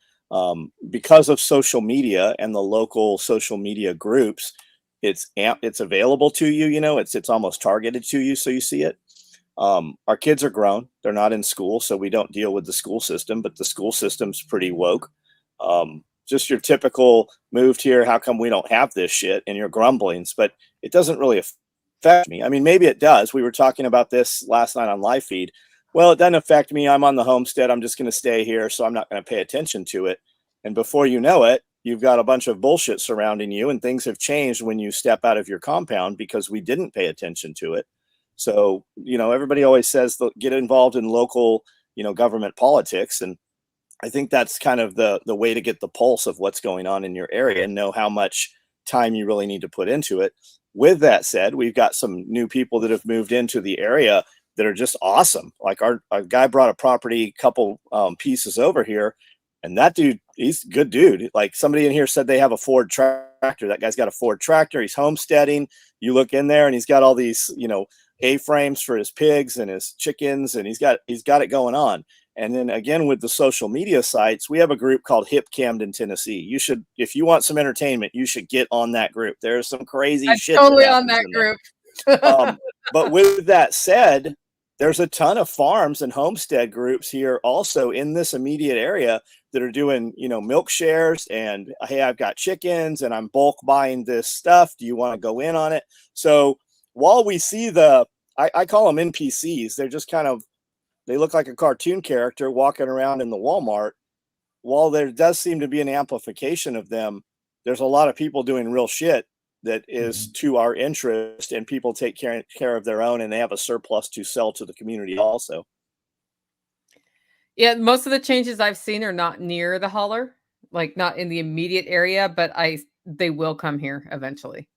Speaker 3: Because of social media and the local social media groups, it's available to you. You know, it's almost targeted to you, so you see it. Our kids are grown; they're not in school, so we don't deal with the school system. But the school system's pretty woke. Just your typical moved here. How come we don't have this shit? And your grumblings, but it doesn't really affect me. I mean, maybe it does. We were talking about this last night on live feed. Well, it doesn't affect me. I'm on the homestead. I'm just going to stay here, so I'm not going to pay attention to it. And before you know it, you've got a bunch of bullshit surrounding you, and things have changed when you step out of your compound because we didn't pay attention to it. So, you know, everybody always says get involved in local, you know, government politics. And I think that's kind of the way to get the pulse of what's going on in your area and know how much time you really need to put into it. With that said, we've got some new people that have moved into the area that are just awesome. Like our guy brought a property couple pieces over here, and that dude, he's a good dude. Like somebody in here said they have a Ford tractor. That guy's got a Ford tractor. He's homesteading. You look in there and he's got all these, you know, A-frames for his pigs and his chickens, and he's got it going on. And then again, with the social media sites, we have a group called Hip Camden, Tennessee. You should, if you want some entertainment, you should get on that group. There's some crazy shit.
Speaker 1: Totally on that group.
Speaker 3: But with that said, there's a ton of farms and homestead groups here also in this immediate area that are doing, you know, milk shares and, hey, I've got chickens and I'm bulk buying this stuff. Do you want to go in on it? So while we see I call them NPCs, they're just kind of, they look like a cartoon character walking around in the Walmart. While there does seem to be an amplification of them, there's a lot of people doing real shit that is to our interest, and people take care of their own, and they have a surplus to sell to the community also.
Speaker 1: Yeah, most of the changes I've seen are not near the holler, like not in the immediate area, but they will come here eventually.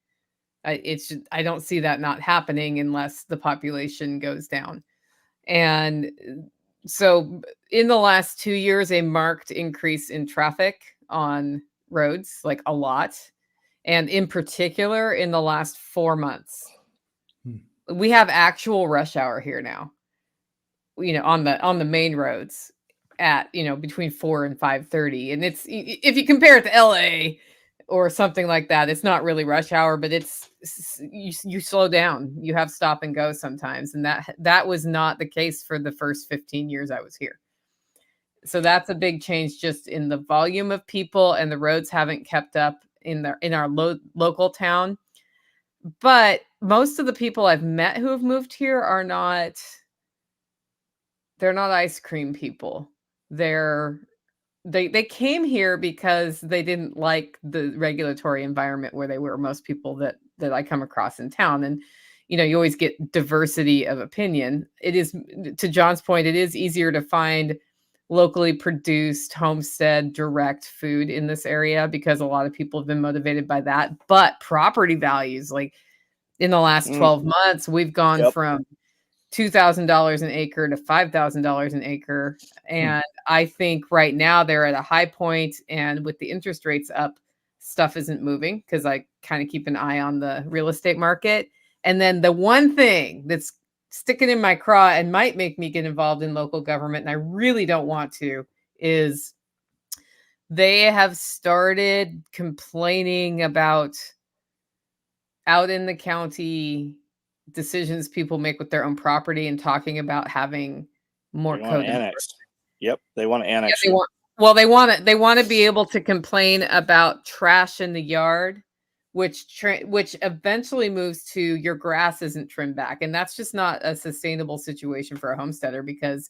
Speaker 1: I don't see that not happening unless the population goes down. And so in the last 2 years, a marked increase in traffic on roads, like a lot. And in particular, in the last 4 months, we have actual rush hour here now, you know, on the main roads at, you know, between 4 and 5:30. And it's, if you compare it to LA or something like that, it's not really rush hour, but you slow down. You have stop and go sometimes. And that was not the case for the first 15 years I was here. So that's a big change just in the volume of people, and the roads haven't kept up in our local town. But most of the people I've met who have moved here they're not ice cream people. They came here because they didn't like the regulatory environment where they were. Most people that I come across in town, and you know, you always get diversity of opinion. It is, to John's point, it is easier to find locally produced homestead direct food in this area because a lot of people have been motivated by that. But property values, like in the last 12 months, we've gone from $2,000 an acre to $5,000 an acre. And I think right now they're at a high point, and with the interest rates up, stuff isn't moving because I kind of keep an eye on the real estate market. And then the one thing that's sticking in my craw and might make me get involved in local government, and I really don't want to, is they have started complaining about out in the county decisions people make with their own property and talking about having more code
Speaker 3: annex. Yep, they want to annex.
Speaker 1: Yeah, they want to be able to complain about trash in the yard, which eventually moves to your grass isn't trimmed back, and that's just not a sustainable situation for a homesteader, because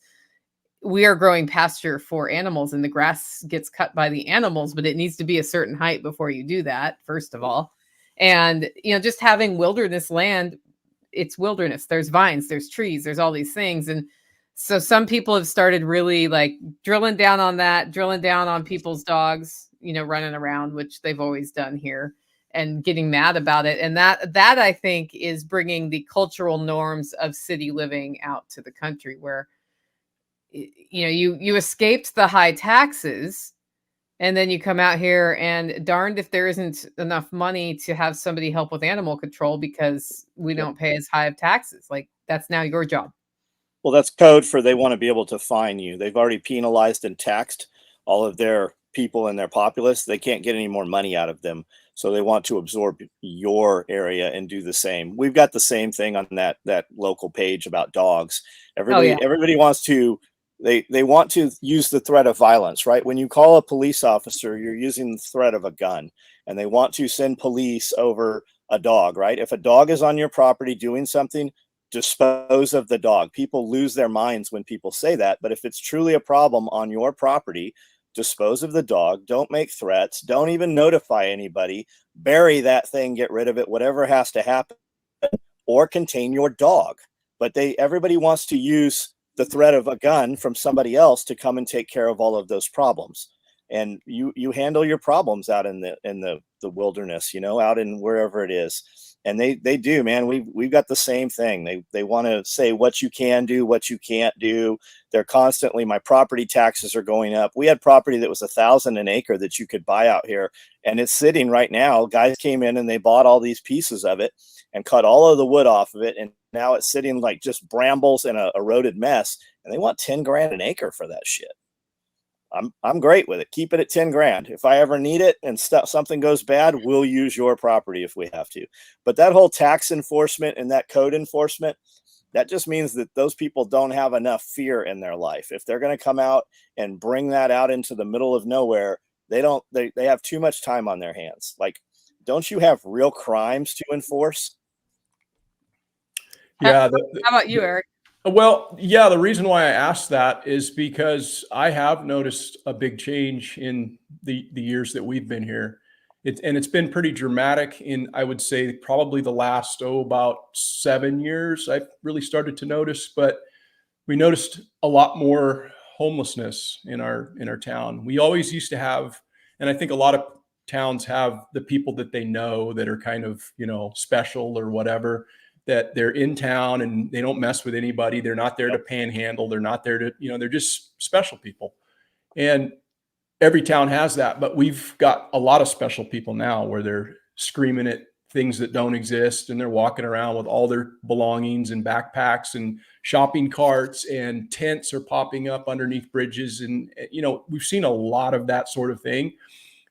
Speaker 1: we are growing pasture for animals, and the grass gets cut by the animals, but it needs to be a certain height before you do that, first of all. And you know, just having wilderness land, it's wilderness. There's vines, there's trees, there's all these things. And so some people have started really like drilling down on people's dogs, you know, running around, which they've always done here, and getting mad about it. And that I think is bringing the cultural norms of city living out to the country, where, you know, you escaped the high taxes, and then you come out here and darned if there isn't enough money to have somebody help with animal control because we don't pay as high of taxes. Like, that's now your job.
Speaker 3: Well, that's code for they want to be able to fine you. They've already penalized and taxed all of their people in their populace, they can't get any more money out of them. So they want to absorb your area and do the same. We've got the same thing on that local page about dogs. Everybody wants to, they want to use the threat of violence, right? When you call a police officer, you're using the threat of a gun, and they want to send police over a dog, right? If a dog is on your property doing something, dispose of the dog. People lose their minds when people say that, but if it's truly a problem on your property, dispose of the dog. Don't make threats. Don't even notify anybody. Bury that thing, get rid of it, whatever has to happen, or contain your dog. But everybody wants to use the threat of a gun from somebody else to come and take care of all of those problems. And you handle your problems out in the wilderness, out in wherever it is. And they do, man. We've got the same thing. They want to say what you can do, what you can't do. They're constantly, my property taxes are going up. We had property that was $1,000 an acre that you could buy out here, and it's sitting right now. Guys came in and they bought all these pieces of it and cut all of the wood off of it, and now it's sitting like just brambles and a eroded mess. And they want 10 grand an acre for that shit. I'm great with it. Keep it at 10 grand. If I ever need it and something goes bad, we'll use your property if we have to. But that whole tax enforcement and that code enforcement, that just means that those people don't have enough fear in their life. If they're going to come out and bring that out into the middle of nowhere, they have too much time on their hands. Like, don't you have real crimes to enforce?
Speaker 2: Yeah.
Speaker 1: How about you, Eric?
Speaker 2: Well, yeah, the reason why I asked that is because I have noticed a big change in the years that we've been here. It's been pretty dramatic in, I would say, probably the last, about 7 years. I've really started to notice, but we noticed a lot more homelessness in our town. We always used to have, and I think a lot of towns have the people that they know that are kind of, special or whatever, that they're in town and they don't mess with anybody. They're not there to panhandle. They're not there to, they're just special people. And every town has that, but we've got a lot of special people now where they're screaming at things that don't exist. And they're walking around with all their belongings and backpacks and shopping carts, and tents are popping up underneath bridges. And, we've seen a lot of that sort of thing.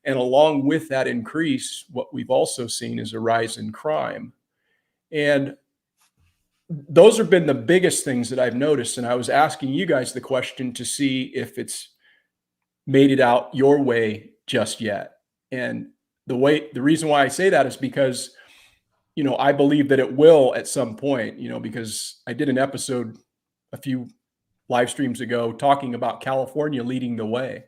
Speaker 2: And along with that increase, what we've also seen is a rise in crime. And those have been the biggest things that I've noticed. And I was asking you guys the question to see if it's made it out your way just yet. And the reason why I say that is because, I believe that it will at some point, because I did an episode a few live streams ago talking about California leading the way.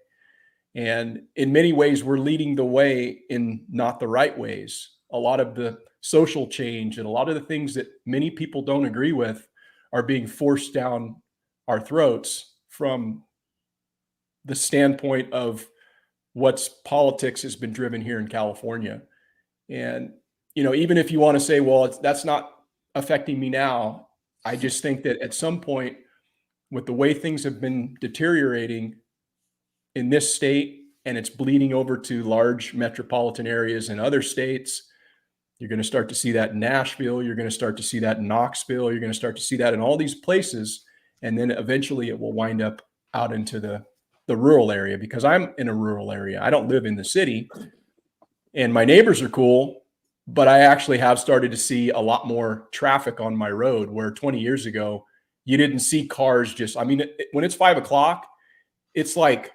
Speaker 2: And in many ways, we're leading the way in not the right ways. A lot of the social change and a lot of the things that many people don't agree with are being forced down our throats from the standpoint of what's politics has been driven here in California. And, even if you want to say, well, that's not affecting me now, I just think that at some point, with the way things have been deteriorating in this state, and it's bleeding over to large metropolitan areas in other states, you're going to start to see that in Nashville. You're going to start to see that in Knoxville. You're going to start to see that in all these places. And then eventually it will wind up out into the rural area, because I'm in a rural area. I don't live in the city, and my neighbors are cool, but I actually have started to see a lot more traffic on my road, where 20 years ago, you didn't see cars when it's 5 o'clock, it's like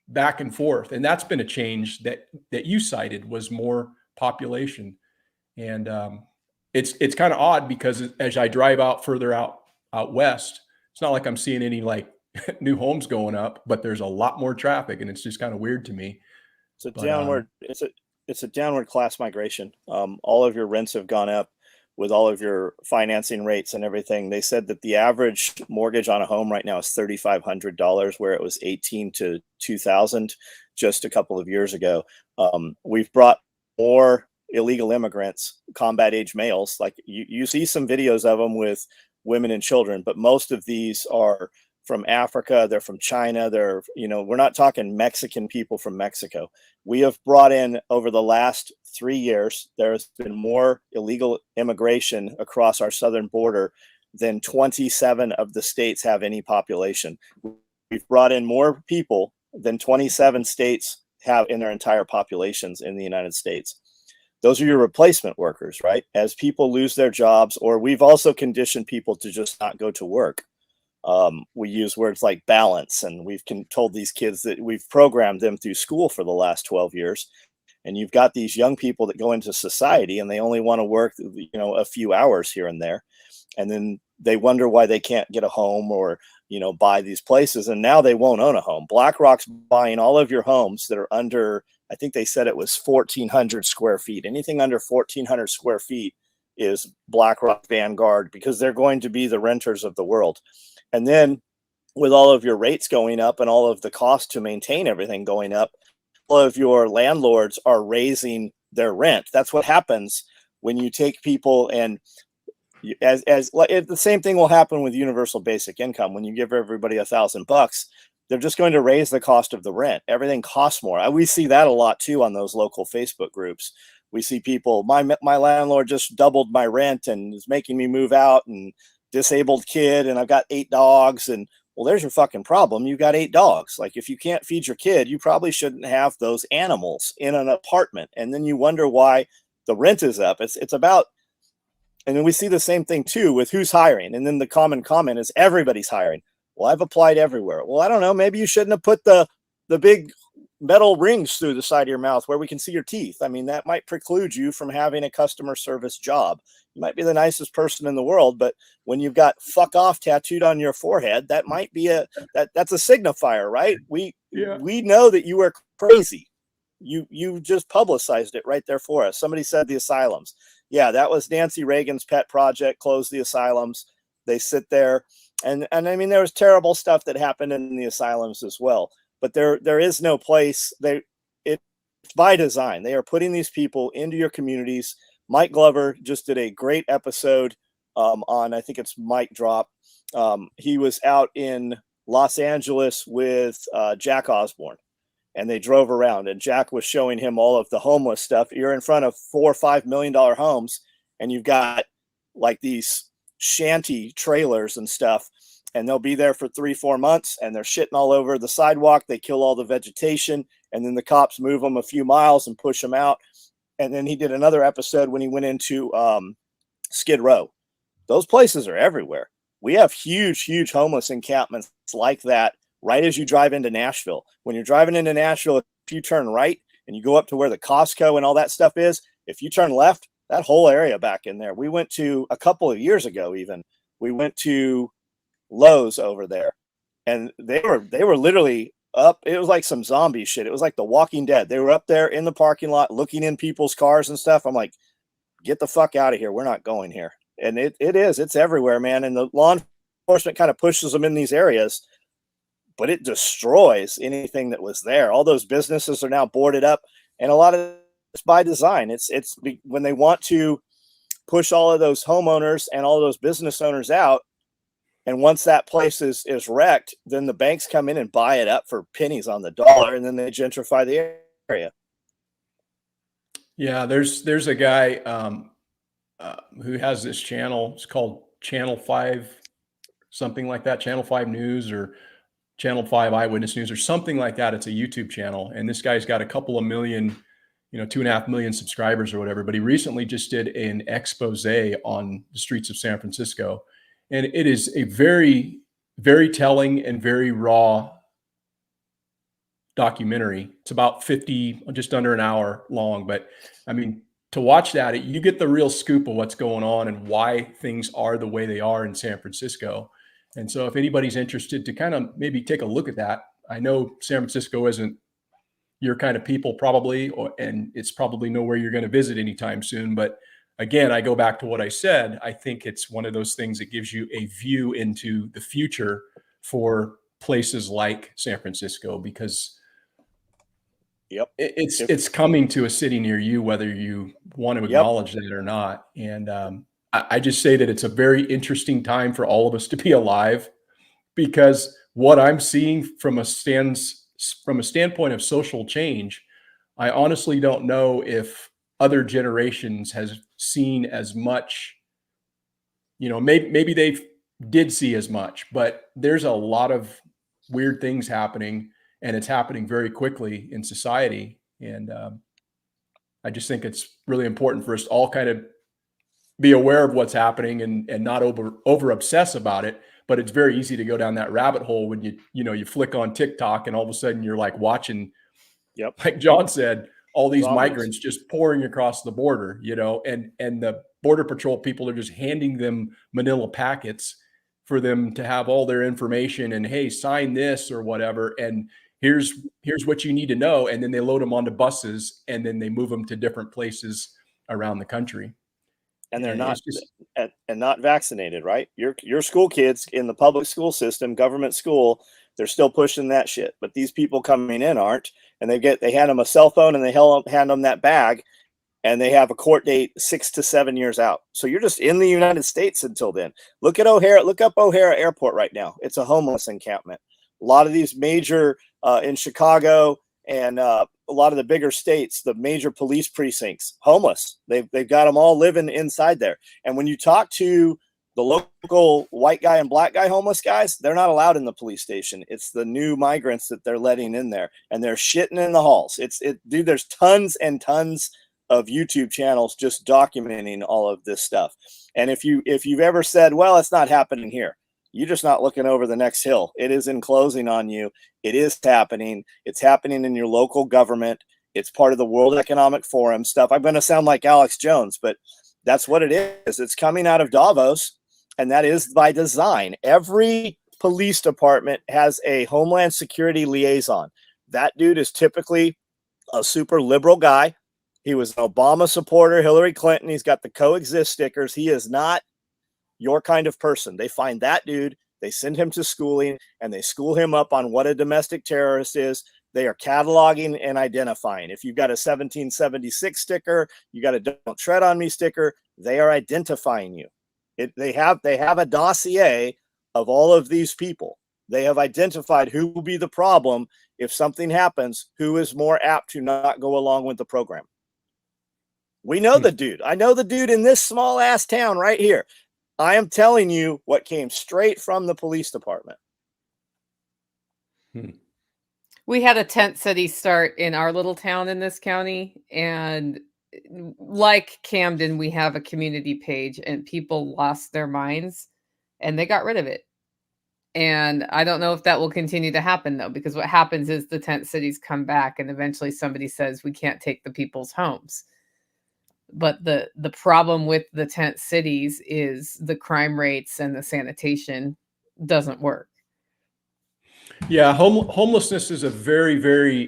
Speaker 2: back and forth. And that's been a change that you cited, was more population. And it's kind of odd, because as I drive out further out west, it's not like I'm seeing any like new homes going up, but there's a lot more traffic, and it's just kind of weird to me.
Speaker 3: It's a downward class migration. All of your rents have gone up with all of your financing rates and everything. They said that the average mortgage on a home right now is $3,500, where it was $18,000 to $2,000 just a couple of years ago. We've brought more illegal immigrants, combat age males. Like you see some videos of them with women and children, but most of these are from Africa. They're from China. We're not talking Mexican people from Mexico. We have brought in, over the last 3 years, there's been more illegal immigration across our southern border than 27 of the states have any population. We've brought in more people than 27 states have in their entire populations in the United States. Those are your replacement workers, right? As people lose their jobs, or we've also conditioned people to just not go to work. We use words like balance, and we've told these kids that we've programmed them through school for the last 12 years. And you've got these young people that go into society and they only want to work, a few hours here and there. And then they wonder why they can't get a home or, buy these places. And now they won't own a home. BlackRock's buying all of your homes that are under, I think they said it was 1,400 square feet. Anything under 1,400 square feet is BlackRock, Vanguard, because they're going to be the renters of the world. And then with all of your rates going up and all of the cost to maintain everything going up, all of your landlords are raising their rent. That's what happens when you take people and the same thing will happen with universal basic income. When you give everybody $1,000, they're just going to raise the cost of the rent. Everything costs more. We see that a lot too on those local Facebook groups. We see people, my landlord just doubled my rent and is making me move out, and disabled kid, and I've got 8 dogs. And well, there's your fucking problem. You got 8 dogs. Like, if you can't feed your kid, you probably shouldn't have those animals in an apartment. And then you wonder why the rent is up. It's about, and then we see the same thing too with who's hiring. And then the common comment is everybody's hiring. Well, I've applied everywhere. Well, I don't know. Maybe you shouldn't have put the big metal rings through the side of your mouth where we can see your teeth. I mean, that might preclude you from having a customer service job. You might be the nicest person in the world, but when you've got "fuck off" tattooed on your forehead, that might be that's a signifier, right? We know that you are crazy. You just publicized it right there for us. Somebody said the asylums. Yeah, that was Nancy Reagan's pet project. Close the asylums. They sit there, and I mean, there was terrible stuff that happened in the asylums as well. But there is no place. It's by design. They are putting these people into your communities. Mike Glover just did a great episode on, I think it's Mike Drop. He was out in Los Angeles with Jack Osborne, and they drove around, and Jack was showing him all of the homeless stuff. You're in front of $4 or $5 million homes, and you've got like these shanty trailers and stuff, and they'll be there for 3-4 months, and they're shitting all over the sidewalk. They kill all the vegetation, and then the cops move them a few miles and push them out. And then he did another episode when he went into Skid Row. Those places are everywhere. We have huge homeless encampments like that right as you drive into Nashville. When you're driving into Nashville, if you turn right and you go up to where the Costco and all that stuff is, if you turn left, that whole area back in there. We went to, a couple of years ago even, we went to Lowe's over there, and they were literally up. It was like some zombie shit. It was like The Walking Dead. They were up there in the parking lot looking in people's cars and stuff. I'm like, get the fuck out of here. We're not going here. And it's everywhere, man. And the law enforcement kind of pushes them in these areas, but it destroys anything that was there. All those businesses are now boarded up, and a lot of it's by design. It's when they want to push all of those homeowners and all of those business owners out. And once that place is wrecked, then the banks come in and buy it up for pennies on the dollar, and then they gentrify the area.
Speaker 2: Yeah, there's a guy who has this channel. It's called Channel 5, something like that, Channel 5 News or Channel 5 Eyewitness News or something like that. It's a YouTube channel, and this guy's got a couple of million, 2.5 million subscribers or whatever. But he recently just did an expose on the streets of San Francisco. And it is a very, very telling and very raw documentary. It's about just under an hour long. But I mean, to watch that, you get the real scoop of what's going on and why things are the way they are in San Francisco. And so if anybody's interested to kind of maybe take a look at that, I know San Francisco isn't your kind of people probably, and it's probably nowhere you're going to visit anytime soon. But again, I go back to what I said. I think it's one of those things that gives you a view into the future for places like San Francisco, because it's coming to a city near you, whether you want to acknowledge that or not. And I just say that it's a very interesting time for all of us to be alive, because what I'm seeing from a standpoint of social change, I honestly don't know if other generations has seen as much. Maybe they did see as much, but there's a lot of weird things happening. and it's happening very quickly in society. And I just think it's really important for us to all kind of be aware of what's happening and not over obsess about it. But it's very easy to go down that rabbit hole when you flick on TikTok and all of a sudden you're like watching, like John said, all these migrants just pouring across the border, and the Border Patrol people are just handing them manila packets for them to have all their information and, hey, sign this or whatever. And here's what you need to know. And then they load them onto buses and then they move them to different places around the country.
Speaker 3: And they're not vaccinated, right? Your school kids in the public school system, government school, they're still pushing that shit. But these people coming in aren't, and they hand them a cell phone and they hand them that bag, and they have a court date 6 to 7 years out. So you're just in the United States until then. Look up O'Hare Airport right now. It's a homeless encampment. A lot of these major in Chicago and a lot of the bigger states, the major police precincts, homeless. They've got them all living inside there. And when you talk to the local white guy and black guy homeless guys, they're not allowed in the police station. It's the new migrants that they're letting in there, and they're shitting in the halls. Dude, there's tons and tons of YouTube channels just documenting all of this stuff. And if you've ever said, well, it's not happening here, you're just not looking over the next hill. It is enclosing on you. It is happening. It's happening in your local government. It's part of the World Economic Forum stuff. I'm going to sound like Alex Jones, but that's what it is. It's coming out of Davos, and that is by design. Every police department has a Homeland Security liaison. That dude is typically a super liberal guy. He was an Obama supporter, Hillary Clinton. He's got the coexist stickers. He is not your kind of person. They find that dude, they send him to schooling, and they school him up on what a domestic terrorist is. They are cataloging and identifying. If you've got a 1776 sticker, you got a "Don't Tread on Me" sticker, they are identifying you. They have a dossier of all of these people. They have identified who will be the problem if something happens, who is more apt to not go along with the program. We know the dude. I know the dude in this small ass town right here. I am telling you what came straight from the police department.
Speaker 1: We had a tent city start in our little town in this county. And like Camden, we have a community page, and people lost their minds and they got rid of it. And I don't know if that will continue to happen, though, because what happens is the tent cities come back and eventually somebody says we can't take the people's homes. But the problem with the tent cities is the crime rates and the sanitation doesn't work.
Speaker 2: Yeah, homelessness is a very, very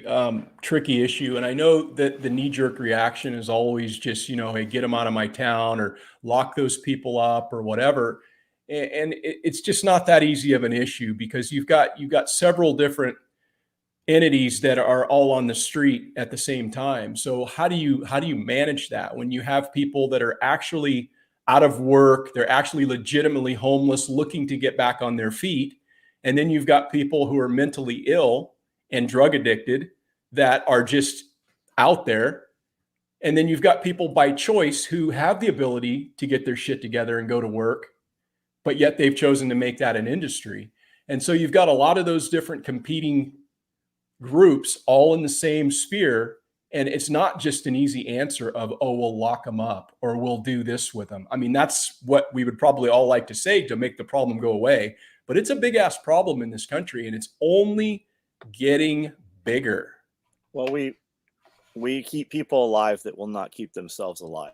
Speaker 2: tricky issue. And I know that the knee-jerk reaction is always just, hey, get them out of my town or lock those people up or whatever. And it's just not that easy of an issue, because you've got several different entities that are all on the street at the same time. So how do you manage that when you have people that are actually out of work, they're actually legitimately homeless, looking to get back on their feet, and then you've got people who are mentally ill and drug addicted that are just out there, and then you've got people by choice who have the ability to get their shit together and go to work, but yet they've chosen to make that an industry. And so you've got a lot of those different competing groups all in the same sphere. And it's not just an easy answer of, oh, we'll lock them up or we'll do this with them. I mean, that's what we would probably all like to say to make the problem go away, but it's a big ass problem in this country, and it's only getting bigger.
Speaker 3: Well, we keep people alive that will not keep themselves alive.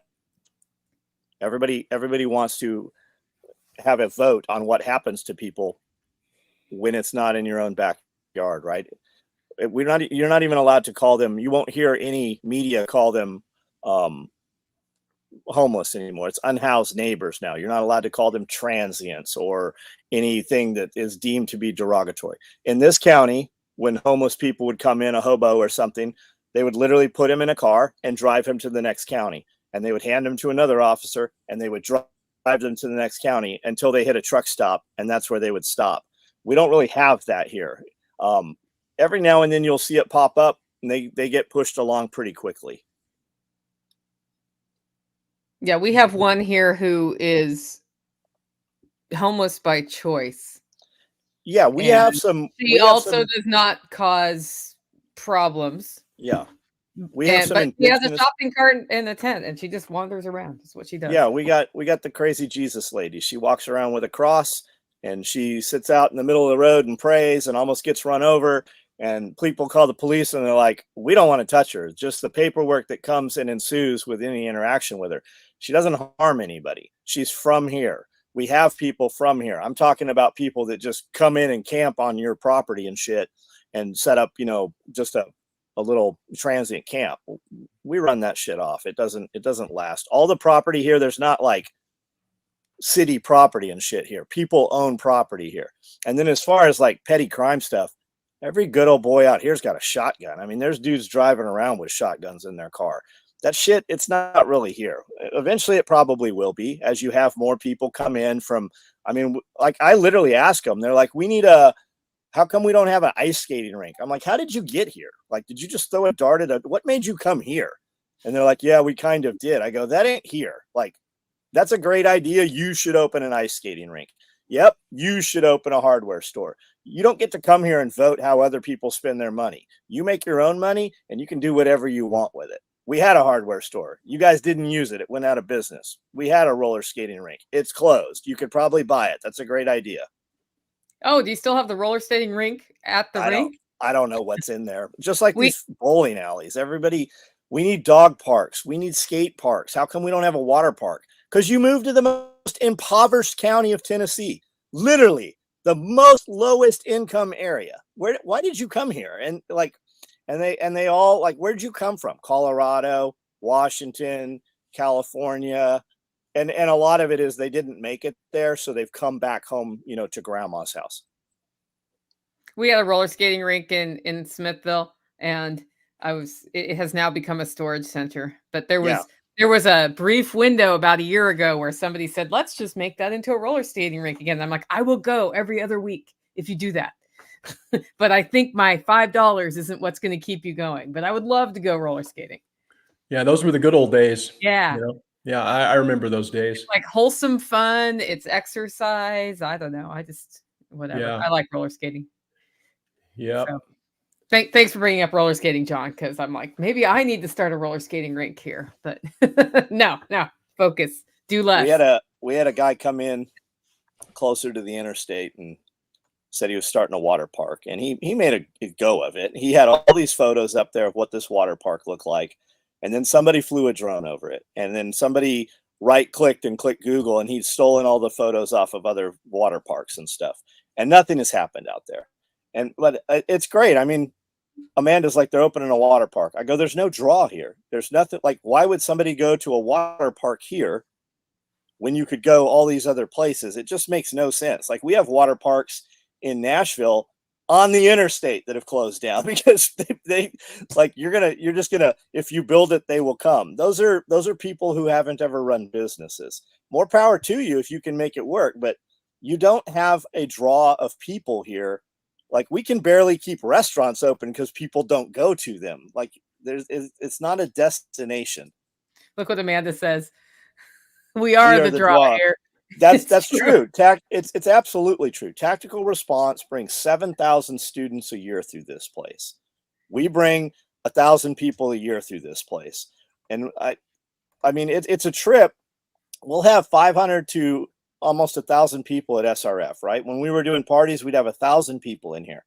Speaker 3: Everybody wants to have a vote on what happens to people when it's not in your own backyard, right? You're not even allowed to call them. You won't hear any media call them homeless anymore. It's unhoused neighbors now. You're not allowed to call them transients or anything that is deemed to be derogatory. In this county, when homeless people would come in, a hobo or something, they would literally put him in a car and drive him to the next county, and they would hand him to another officer, and they would drive them to the next county until they hit a truck stop, and that's where they would stop. We don't really have that here. Every now and then you'll see it pop up, and they get pushed along pretty quickly.
Speaker 1: Yeah, we have one here who is homeless by choice.
Speaker 3: Yeah, we
Speaker 1: And
Speaker 3: have some.
Speaker 1: she also does not cause problems.
Speaker 3: Yeah, we have some
Speaker 1: But she has a
Speaker 3: indigenous.
Speaker 1: shopping cart in the tent, and she just wanders around. That's what she does.
Speaker 3: Yeah, we got the crazy Jesus lady. She walks around with a cross, and she sits out in the middle of the road and prays, and almost gets run over. And people call the police, and they're like, "We don't want to touch her. Just the paperwork that comes and ensues with any interaction with her. She doesn't harm anybody. She's from here. We have people from here. I'm talking about people that just come in and camp on your property and shit, and set up, just a little transient camp. We run that shit off. It doesn't last. All the property here, there's not like city property and shit here. People own property here. And then as far as like petty crime stuff, every good old boy out here's got a shotgun. I mean, there's dudes driving around with shotguns in their car. That shit, it's not really here. Eventually it probably will be, as you have more people come in from, I mean, like I literally ask them, they're like, how come we don't have an ice skating rink? I'm like, how did you get here? Like, did you just throw a dart what made you come here? And they're like, yeah, we kind of did. I go, that ain't here. Like, that's a great idea. You should open an ice skating rink. Yep. You should open a hardware store. You don't get to come here and vote how other people spend their money. You make your own money and you can do whatever you want with it. We had a hardware store. You guys didn't use it. It went out of business. We had a roller skating rink. It's closed. You could probably buy it. That's a great idea.
Speaker 1: Oh, do you still have the roller skating rink at the rink?
Speaker 3: I don't know what's in there. Just like these bowling alleys. We need dog parks. We need skate parks. How come we don't have a water park? Because you moved to the most impoverished county of Tennessee. Literally the most lowest income area. Why did you come here? And they all like, where'd you come from? Colorado, Washington, California. And a lot of it is they didn't make it there, so they've come back home, to grandma's house.
Speaker 1: We had a roller skating rink in Smithville, and it has now become a storage center. But there was a brief window about a year ago where somebody said, let's just make that into a roller skating rink again. And I'm like, I will go every other week if you do that. But I think my $5 isn't what's going to keep you going. But I would love to go roller skating.
Speaker 2: Yeah, those were the good old days.
Speaker 1: Yeah.
Speaker 2: Yeah, I remember those days.
Speaker 1: It's like wholesome fun. It's exercise. I don't know. I just, whatever.
Speaker 2: Yeah.
Speaker 1: I like roller skating.
Speaker 2: Yeah.
Speaker 1: So, thanks for bringing up roller skating, John, because I'm like, maybe I need to start a roller skating rink here. But no, focus. Do less.
Speaker 3: We had a guy come in closer to the interstate and said he was starting a water park. And he made a go of it. He had all these photos up there of what this water park looked like. And then somebody flew a drone over it. And then somebody right-clicked and clicked Google, and he'd stolen all the photos off of other water parks and stuff. And nothing has happened out there. But it's great. I mean, Amanda's like, they're opening a water park. I go, there's no draw here. There's nothing. Like, why would somebody go to a water park here when you could go all these other places? It just makes no sense. Like, we have water parks in Nashville on the interstate that have closed down because they like, you're just gonna, if you build it, they will come. Those are people who haven't ever run businesses. More power to you if you can make it work, but you don't have a draw of people here. Like, we can barely keep restaurants open because people don't go to them. Like, it's not a destination.
Speaker 1: Look what Amanda says. We are the draw here.
Speaker 3: That's true. It's absolutely true. Tactical Response brings 7,000 students a year through this place. We bring 1,000 people a year through this place. And I mean, it's a trip. We'll have 500 to almost 1,000 people at SRF, right? When we were doing parties, we'd have 1,000 people in here.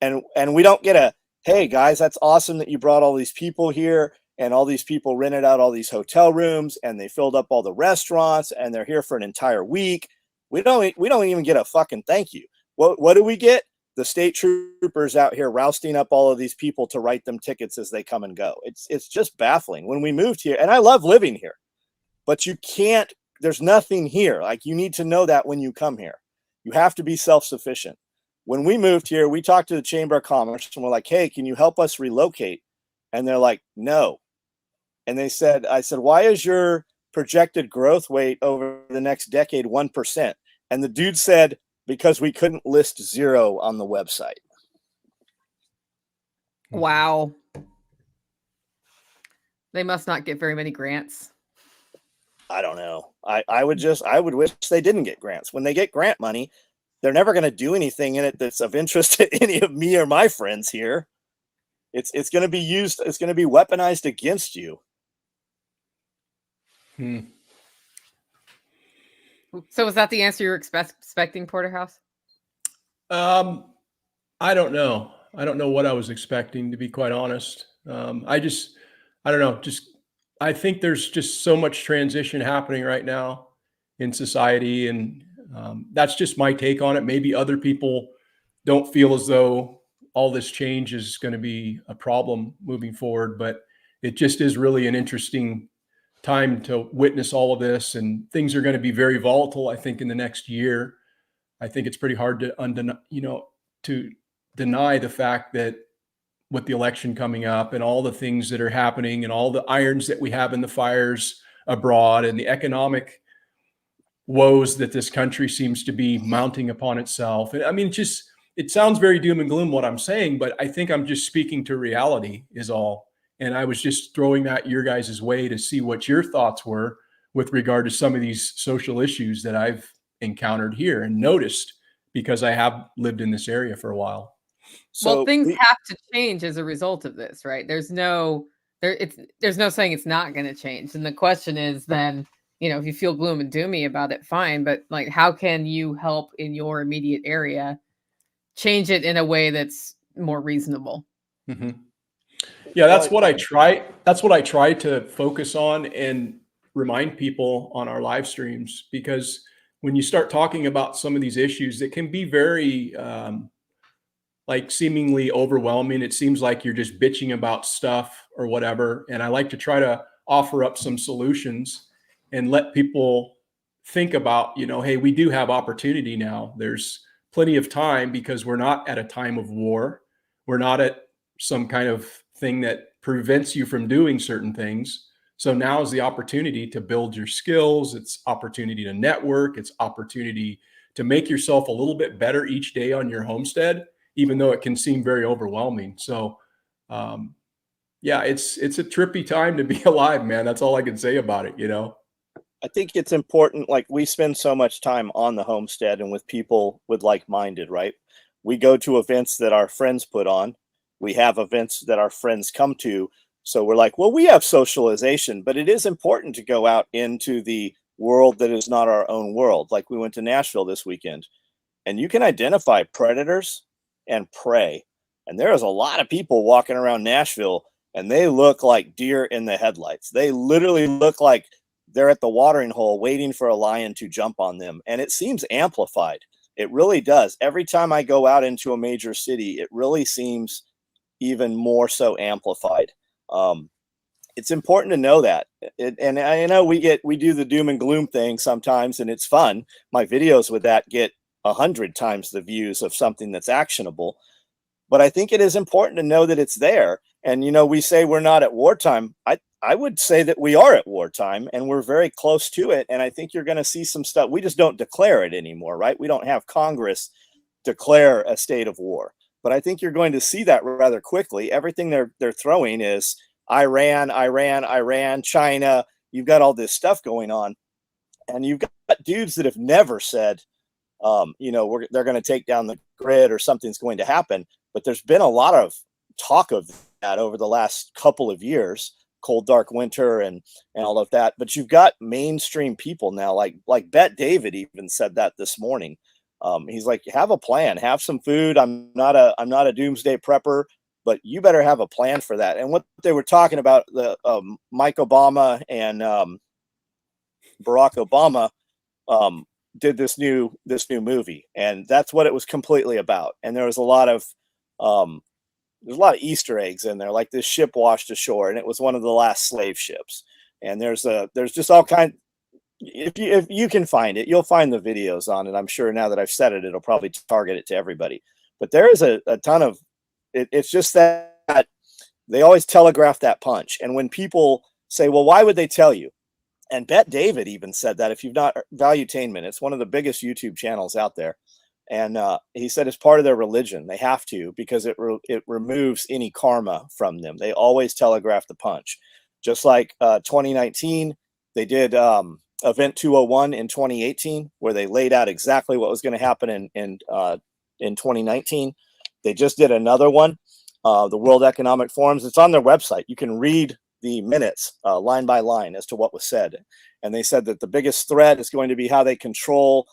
Speaker 3: And we don't get hey guys, that's awesome that you brought all these people here. And all these people rented out all these hotel rooms and they filled up all the restaurants and they're here for an entire week. We don't even get a fucking thank you. What do we get? The state troopers out here rousting up all of these people to write them tickets as they come and go. It's just baffling. When we moved here, and I love living here, but there's nothing here. Like, you need to know that when you come here. You have to be self-sufficient. When we moved here, we talked to the Chamber of Commerce and we're like, hey, can you help us relocate? And they're like, no. And I said, why is your projected growth rate over the next decade 1%? And the dude said, because we couldn't list 0 on the website.
Speaker 1: Wow. They must not get very many grants.
Speaker 3: I don't know. I would wish they didn't get grants. When they get grant money, they're never going to do anything in it that's of interest to any of me or my friends here. It's going to be used. It's going to be weaponized against you.
Speaker 1: So was that the answer you were expecting, Porterhouse?
Speaker 2: I don't know. I don't know what I was expecting, to be quite honest. I don't know. I think there's just so much transition happening right now in society. And that's just my take on it. Maybe other people don't feel as though all this change is going to be a problem moving forward, but it just is really an interesting time to witness all of this. And things are going to be very volatile, I think, in the next year. I think it's pretty hard to deny the fact that with the election coming up and all the things that are happening and all the irons that we have in the fires abroad and the economic woes that this country seems to be mounting upon itself. And I mean, it sounds very doom and gloom what I'm saying, but I think I'm just speaking to reality is all. And I was just throwing that your guys' way to see what your thoughts were with regard to some of these social issues that I've encountered here and noticed because I have lived in this area for a while.
Speaker 1: So things have to change as a result of this, right? There's no saying it's not going to change. And the question is then, if you feel gloom and doomy about it, fine. But like, how can you help in your immediate area change it in a way that's more reasonable?
Speaker 2: Mm-hmm. Yeah, that's what I try. That's what I try to focus on and remind people on our live streams, because when you start talking about some of these issues, it can be very like seemingly overwhelming. It seems like you're just bitching about stuff or whatever. And I like to try to offer up some solutions and let people think about, hey, we do have opportunity now. There's plenty of time because we're not at a time of war. We're not at some kind of thing that prevents you from doing certain things. So now is the opportunity to build your skills. It's opportunity to network. It's opportunity to make yourself a little bit better each day on your homestead, even though it can seem very overwhelming. So, yeah, it's a trippy time to be alive, man. That's all I can say about it,
Speaker 3: I think it's important. Like, we spend so much time on the homestead and with people with like-minded, right? We go to events that our friends put on. We have events that our friends come to. So we're like, well, we have socialization, but it is important to go out into the world that is not our own world. Like, we went to Nashville this weekend, and you can identify predators and prey. And there is a lot of people walking around Nashville, and they look like deer in the headlights. They literally look like they're at the watering hole waiting for a lion to jump on them. And it seems amplified. It really does. Every time I go out into a major city, it really seems even more so amplified. It's important to know that. And I know we do the doom and gloom thing sometimes, and it's fun. My videos with that get 100 times the views of something that's actionable. But I think it is important to know that it's there. And, we say we're not at wartime. I would say that we are at wartime, and we're very close to it. And I think you're going to see some stuff. We just don't declare it anymore, right? We don't have Congress declare a state of war. But I think you're going to see that rather quickly. Everything they're throwing is Iran, China. You've got all this stuff going on. And you've got dudes that have never said, they're going to take down the grid or something's going to happen. But there's been a lot of talk of that over the last couple of years, cold, dark winter and all of that. But you've got mainstream people now, like Bet David even said that this morning. He's like, have a plan, have some food. I'm not a doomsday prepper, but you better have a plan for that. And what they were talking about, the Mike Obama and Barack Obama did this new movie, and that's what it was completely about. And there was a lot of Easter eggs in there, like this ship washed ashore, and it was one of the last slave ships. And there's just all kind. If you can find it, you'll find the videos on it. I'm sure now that I've said it, it'll probably target it to everybody. But there is a ton of it. It's just that they always telegraph that punch. And when people say, well, why would they tell you? And Bet David even said that, if you've not, Valuetainment, it's one of the biggest YouTube channels out there. And he said it's part of their religion. They have to, because it removes any karma from them. They always telegraph the punch. Just like 2019, they did Event 201 in 2018, where they laid out exactly what was going to happen in 2019. They just did another one, the World Economic Forums. It's on their website. You can read the minutes line by line as to what was said. And they said that the biggest threat is going to be how they control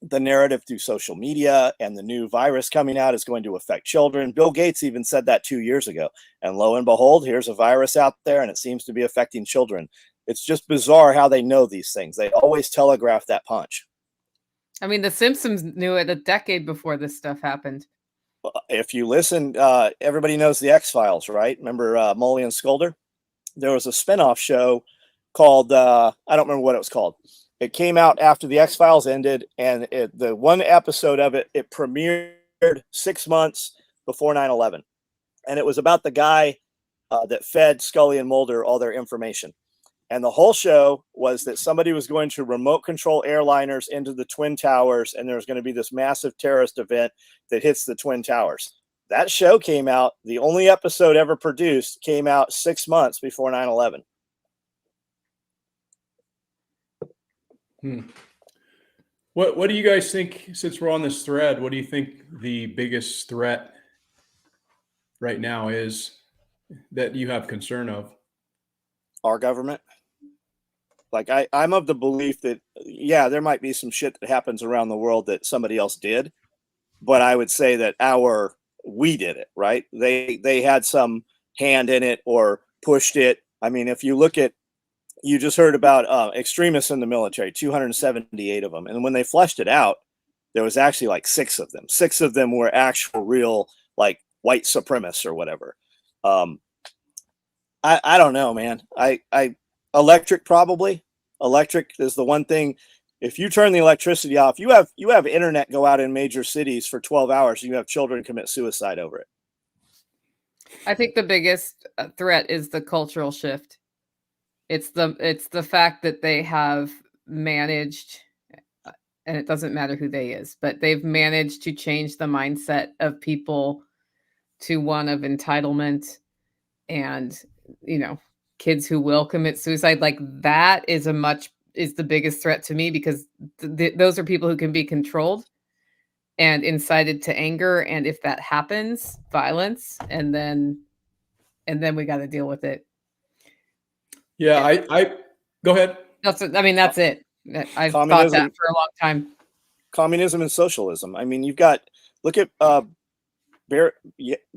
Speaker 3: the narrative through social media, and the new virus coming out is going to affect children. Bill Gates even said that 2 years ago. And lo and behold, here's a virus out there, and it seems to be affecting children. It's just bizarre how they know these things. They always telegraph that punch.
Speaker 1: I mean, The Simpsons knew it a decade before this stuff happened.
Speaker 3: If you listen, everybody knows the X-Files, right? Remember Mully and Sculder? There was a spinoff show called, I don't remember what it was called. It came out after the X-Files ended, and the one episode of it premiered 6 months before 9/11. And it was about the guy that fed Scully and Mulder all their information. And the whole show was that somebody was going to remote control airliners into the Twin Towers, and there was going to be this massive terrorist event that hits the Twin Towers. That show came out, the only episode ever produced, came out 6 months before 9/11.
Speaker 2: What do you guys think, since we're on this thread, what do you think the biggest threat right now is that you have concern of?
Speaker 3: Our government. Like I'm of the belief that, yeah, there might be some shit that happens around the world that somebody else did, but I would say that we did it, right? They had some hand in it or pushed it. I mean, if you look at, you just heard about extremists in the military, 278 of them. And when they fleshed it out, there was actually like 6 of them. 6 of them were actual real, like, white supremacists or whatever. I don't know, man. Electric, probably. Electric is the one thing. If you turn the electricity off, you have internet go out in major cities for 12 hours, and you have children commit suicide over it.
Speaker 1: I think the biggest threat is the cultural shift. It's the fact that they have managed, and it doesn't matter who they is, but they've managed to change the mindset of people to one of entitlement and, kids who will commit suicide. Like, that is the biggest threat to me, because those are people who can be controlled and incited to anger. And if that happens, violence, and then we got to deal with it.
Speaker 2: Yeah, I go ahead.
Speaker 1: That's it. I've thought that for a long time.
Speaker 3: Communism and socialism. I mean, look at Yuri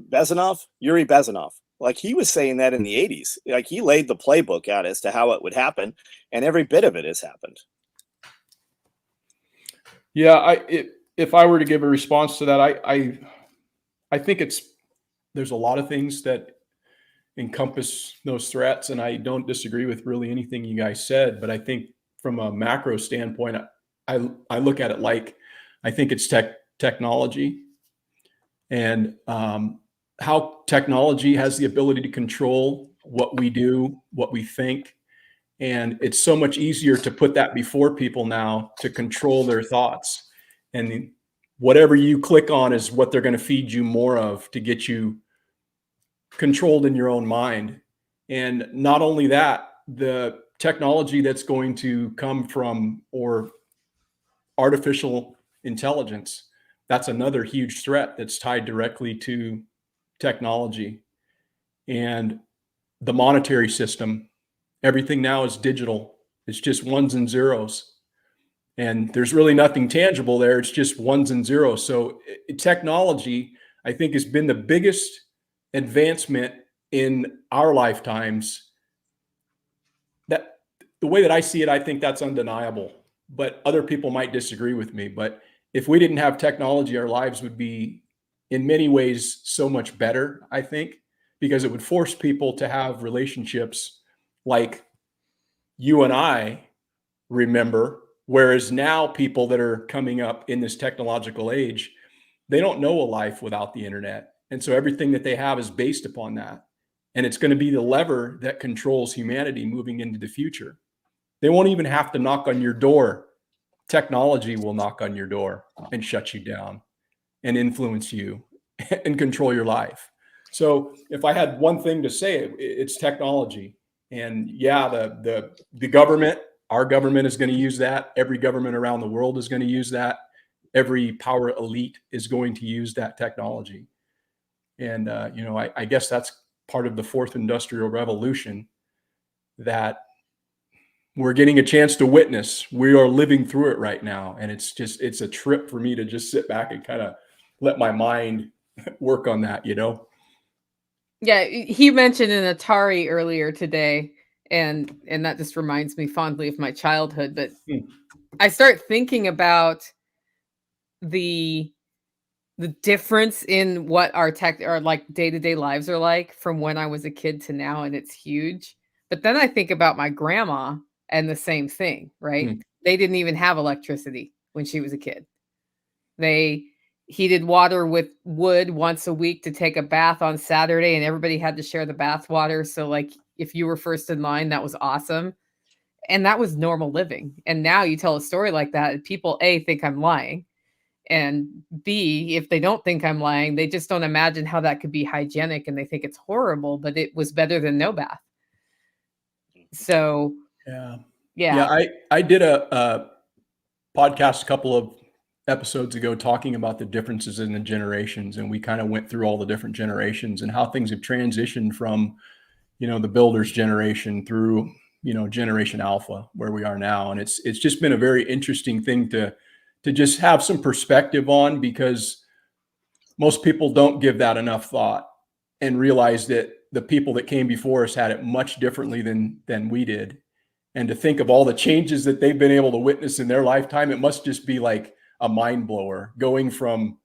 Speaker 3: Bezanov. Like, he was saying that in the 80s. Like, he laid the playbook out as to how it would happen, and every bit of it has happened.
Speaker 2: Yeah, if I were to give a response to that, I think there's a lot of things that encompass those threats, and I don't disagree with really anything you guys said. But I think from a macro standpoint, I look at it like, I think it's technology, and how technology has the ability to control what we do, what we think. And it's so much easier to put that before people now, to control their thoughts. And whatever you click on is what they're going to feed you more of, to get you controlled in your own mind. And not only that, the technology that's going to come from, or artificial intelligence, that's another huge threat that's tied directly to technology. And the monetary system, everything now is digital. It's just ones and zeros, and there's really nothing tangible there. It's just ones and zeros. So technology, I think, has been the biggest advancement in our lifetimes. That, the way that I see it, I think that's undeniable, but other people might disagree with me. But if we didn't have technology, our lives would be, in many ways, so much better, I think, because it would force people to have relationships like you and I remember. Whereas now, people that are coming up in this technological age, they don't know a life without the internet. And so everything that they have is based upon that. And it's going to be the lever that controls humanity moving into the future. They won't even have to knock on your door. Technology will knock on your door and shut you down and influence you and control your life. So if I had one thing to say, it's technology. And yeah, the government, Our government is going to use that. Every government around the world is going to use that. Every power elite is going to use that technology. And, I guess that's part of the fourth industrial revolution that we're getting a chance to witness. We are living through it right now. And it's a trip for me to just sit back and kind of let my mind work on that,
Speaker 1: Yeah, he mentioned an Atari earlier today, and that just reminds me fondly of my childhood. But I start thinking about the difference in what our like day-to-day lives are like from when I was a kid to now, and it's huge. But then I think about my grandma and the same thing, right? They didn't even have electricity when she was a kid. They heated water with wood once a week to take a bath on Saturday, and everybody had to share the bath water. So like if you were first in line, that was awesome. And that was normal living. And now you tell a story like that, people A, think I'm lying. And B, if they don't think I'm lying, they just don't imagine how that could be hygienic, and they think it's horrible, but it was better than no bath. So
Speaker 2: yeah. I did a podcast a couple of episodes ago talking about the differences in the generations, and we kind of went through all the different generations and how things have transitioned from, the builder's generation through, generation alpha, where we are now. And it's just been a very interesting thing to just have some perspective on, because most people don't give that enough thought and realize that the people that came before us had it much differently than we did. And to think of all the changes that they've been able to witness in their lifetime, it must just be like a mind blower, going from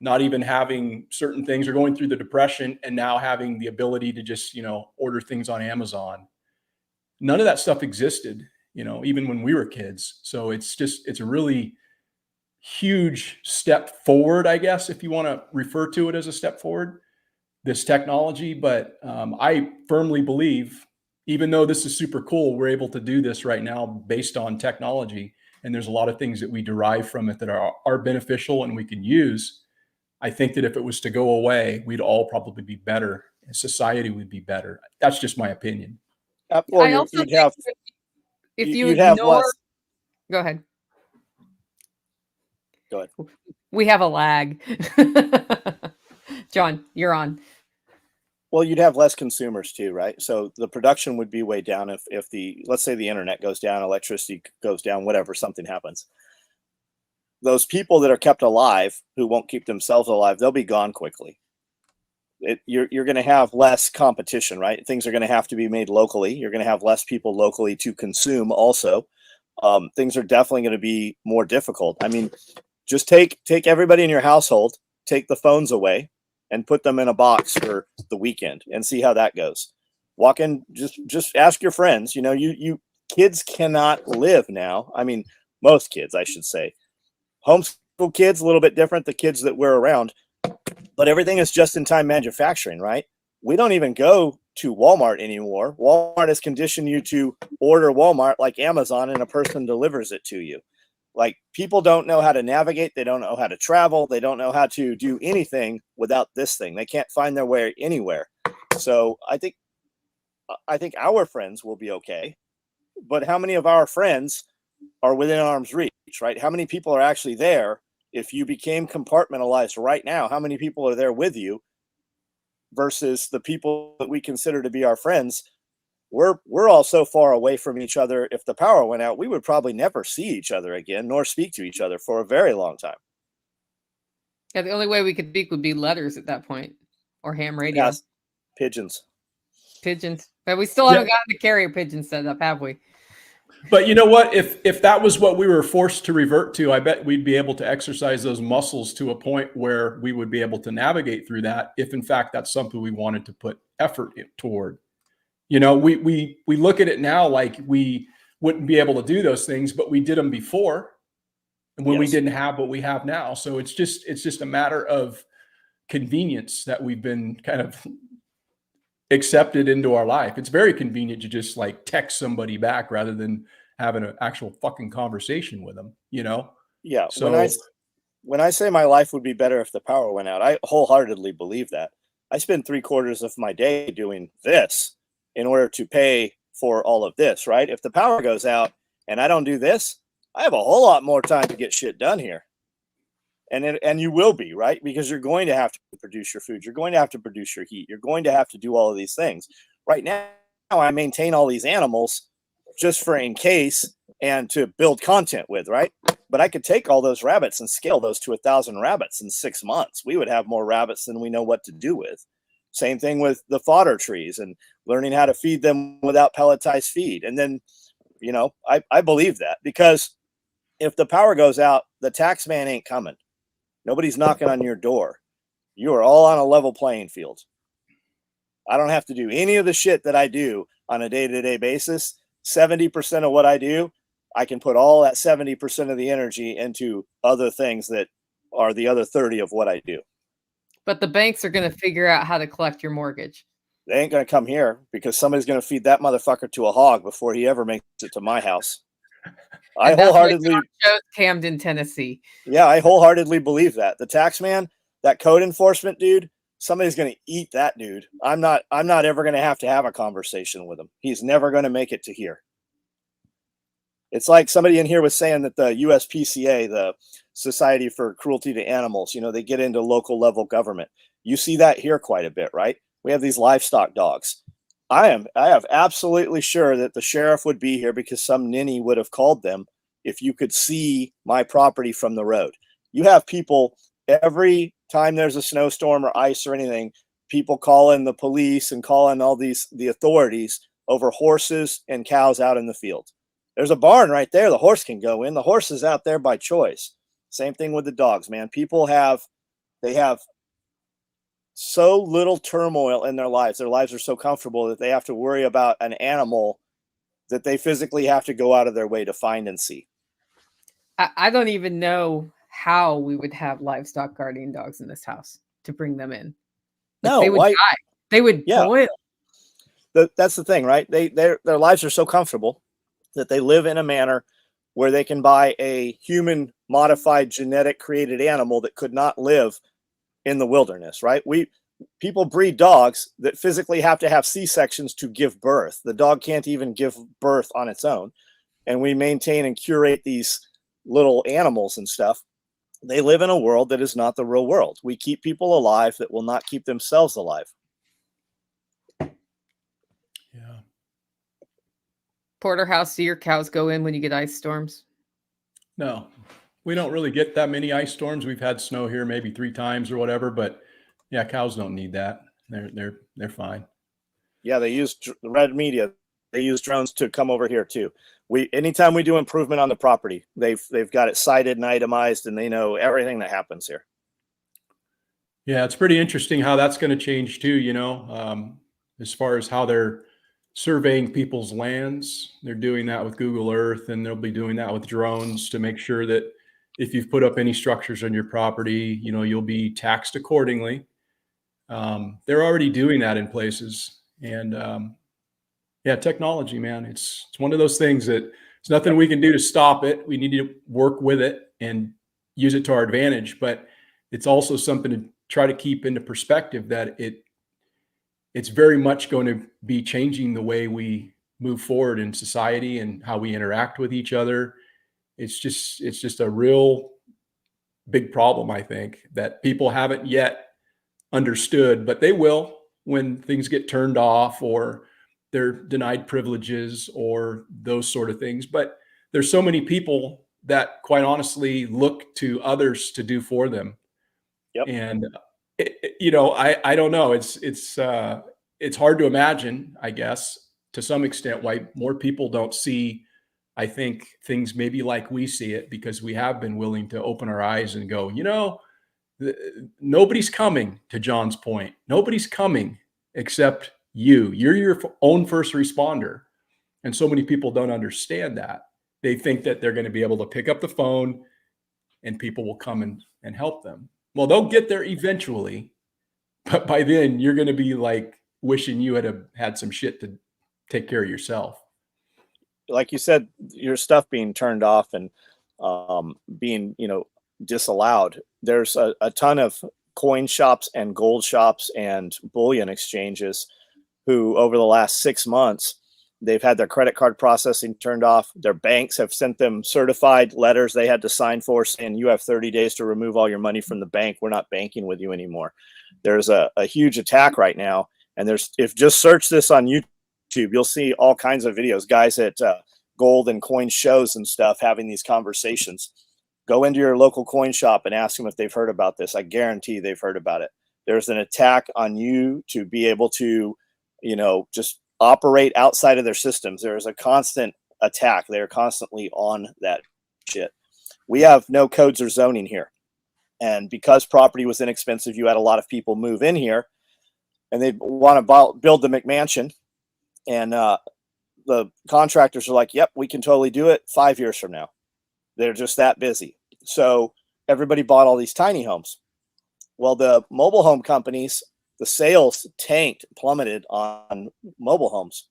Speaker 2: not even having certain things or going through the depression and now having the ability to just, order things on Amazon. None of that stuff existed, even when we were kids. So it's a really huge step forward, I guess, if you want to refer to it as a step forward, this technology. But I firmly believe, even though this is super cool, we're able to do this right now based on technology. And there's a lot of things that we derive from it that are beneficial and we can use. I think that if it was to go away, we'd all probably be better, and society would be better. That's just my opinion.
Speaker 3: Well,
Speaker 1: I also
Speaker 3: you'd
Speaker 1: think
Speaker 3: have,
Speaker 1: if you
Speaker 3: you'd have
Speaker 1: ignore,
Speaker 3: less.
Speaker 1: go ahead.
Speaker 3: Go ahead.
Speaker 1: We have a lag. John, you're on.
Speaker 3: Well, you'd have less consumers too, right? So the production would be way down if let's say the internet goes down, electricity goes down, whatever, something happens. Those people that are kept alive, who won't keep themselves alive, they'll be gone quickly. You're going to have less competition, right? Things are going to have to be made locally. You're going to have less people locally to consume also. Things are definitely going to be more difficult. I mean, just take everybody in your household, take the phones away, and put them in a box for the weekend and see how that goes. Walk in, just ask your friends. You kids cannot live now. I mean, most kids, I should say. Homeschool kids, a little bit different, the kids that we're around, but everything is just-in-time manufacturing, right? We don't even go to Walmart anymore. Walmart has conditioned you to order Walmart like Amazon, and a person delivers it to you. Like, people don't know how to navigate. They don't know how to travel. They don't know how to do anything without this thing. They can't find their way anywhere. So I think our friends will be okay, but how many of our friends are within arm's reach, right? How many people are actually there? If you became compartmentalized right now, how many people are there with you versus the people that we consider to be our friends? We're all so far away from each other. If the power went out, we would probably never see each other again, nor speak to each other for a very long time.
Speaker 1: Yeah, the only way we could speak would be letters at that point, or ham radio.
Speaker 3: Yes, pigeons.
Speaker 1: But we still haven't gotten the carrier pigeon set up, have we?
Speaker 2: But you know what? If that was what we were forced to revert to, I bet we'd be able to exercise those muscles to a point where we would be able to navigate through that, if in fact that's something we wanted to put effort toward. We look at it now like we wouldn't be able to do those things, but we did them before, and when we didn't have what we have now. So it's just a matter of convenience that we've been kind of accepted into our life. It's very convenient to just like text somebody back rather than having an actual fucking conversation with them,
Speaker 3: Yeah.
Speaker 2: So
Speaker 3: when I say my life would be better if the power went out, I wholeheartedly believe that. I spend 3/4 of my day doing this in order to pay for all of this, right? If the power goes out, and I don't do this, I have a whole lot more time to get shit done here. And you will be, right? Because you're going to have to produce your food. You're going to have to produce your heat. You're going to have to do all of these things. Right now, I maintain all these animals just for in case and to build content with, right? But I could take all those rabbits and scale those to 1,000 rabbits in 6 months. We would have more rabbits than we know what to do with. Same thing with the fodder trees and learning how to feed them without pelletized feed. And then, you know, I believe that, because if the power goes out, the tax man ain't coming. Nobody's knocking on your door. You are all on a level playing field. I don't have to do any of the shit that I do on a day-to-day basis. 70% of what I do, I can put all that 70% of the energy into other things that are the other 30 of what I do.
Speaker 1: But the banks are going to figure out how to collect your mortgage.
Speaker 3: They ain't going to come here because somebody's going to feed that motherfucker to a hog before he ever makes it to my house. I wholeheartedly
Speaker 1: chose Camden, Tennessee.
Speaker 3: Yeah, I wholeheartedly believe that. The tax man, that code enforcement dude, somebody's going to eat that dude. I'm not ever going to have a conversation with him. He's never going to make it to here. It's like somebody in here was saying that the USPCA, the Society for Cruelty to Animals, you know, they get into local level government. You see that here quite a bit, right? We have these livestock dogs. I have absolutely sure that the sheriff would be here because some ninny would have called them if you could see my property from the road. You have people every time there's a snowstorm or ice or anything, people calling the police and calling all the authorities over horses and cows out in the field. There's a barn right there. The horse can go in. The horse is out there by choice. Same thing with the dogs, man. People have so little turmoil in their lives. Their lives are so comfortable that they have to worry about an animal that they physically have to go out of their way to find and see.
Speaker 1: I don't even know how we would have livestock guardian dogs in this house to bring them in. Like,
Speaker 3: no,
Speaker 1: they would die. They would boil.
Speaker 3: That's the thing, right? Their lives are so comfortable that they live in a manner where they can buy a human modified genetic created animal that could not live in the wilderness, right? People breed dogs that physically have to have C-sections to give birth. The dog can't even give birth on its own. And we maintain and curate these little animals and stuff. They live in a world that is not the real world. We keep people alive that will not keep themselves alive.
Speaker 2: Yeah.
Speaker 1: Porterhouse, do your cows go in when you get ice storms?
Speaker 2: No, we don't really get that many ice storms. We've had snow here maybe 3 times or whatever, but yeah, cows don't need that. They're fine. Yeah,
Speaker 3: they use red media. They use drones to come over here too. Anytime we do improvement on the property, they've got it cited and itemized, and they know everything that happens here.
Speaker 2: Yeah, it's pretty interesting how that's going to change too, you know, as far as how they're surveying people's lands. They're doing that with Google Earth, and they'll be doing that with drones to make sure that if you've put up any structures on your property, you know, you'll be taxed accordingly. They're already doing that in places. And yeah, technology, man, it's one of those things that there's nothing we can do to stop it. We need to work with it and use it to our advantage. But it's also something to try to keep into perspective that it's very much going to be changing the way we move forward in society and how we interact with each other. It's just a real big problem, I think, that people haven't yet understood, but they will when things get turned off or they're denied privileges or those sort of things. But there's so many people that quite honestly look to others to do for them.
Speaker 3: Yep.
Speaker 2: And you know, I don't know. It's hard to imagine, I guess, to some extent, why more people don't see, I think, things maybe like we see it, because we have been willing to open our eyes and go, you know, nobody's coming, to John's point. Nobody's coming except you. You're your own first responder. And so many people don't understand that. They think that they're going to be able to pick up the phone and people will come and help them. Well, they'll get there eventually, but by then you're going to be like wishing you had some shit to take care of yourself.
Speaker 3: Like you said, your stuff being turned off and being, you know, disallowed. There's a ton of coin shops and gold shops and bullion exchanges who over the last 6 months They've had their credit card processing turned off. Their banks have sent them certified letters they had to sign for saying you have 30 days to remove all your money from the bank. We're not banking with you anymore. There's a huge attack right now. And if just search this on YouTube, you'll see all kinds of videos, guys at gold and coin shows and stuff having these conversations. Go into your local coin shop and ask them if they've heard about this. I guarantee they've heard about it. There's an attack on you to be able to, just operate outside of their systems. There is a constant attack. They're constantly on that shit. We have no codes or zoning here. And because property was inexpensive, you had a lot of people move in here and they want to build the McMansion. And the contractors are like, yep, we can totally do it 5 years from now. They're just that busy. So everybody bought all these tiny homes. Well, the mobile home companies, the sales plummeted on mobile homes.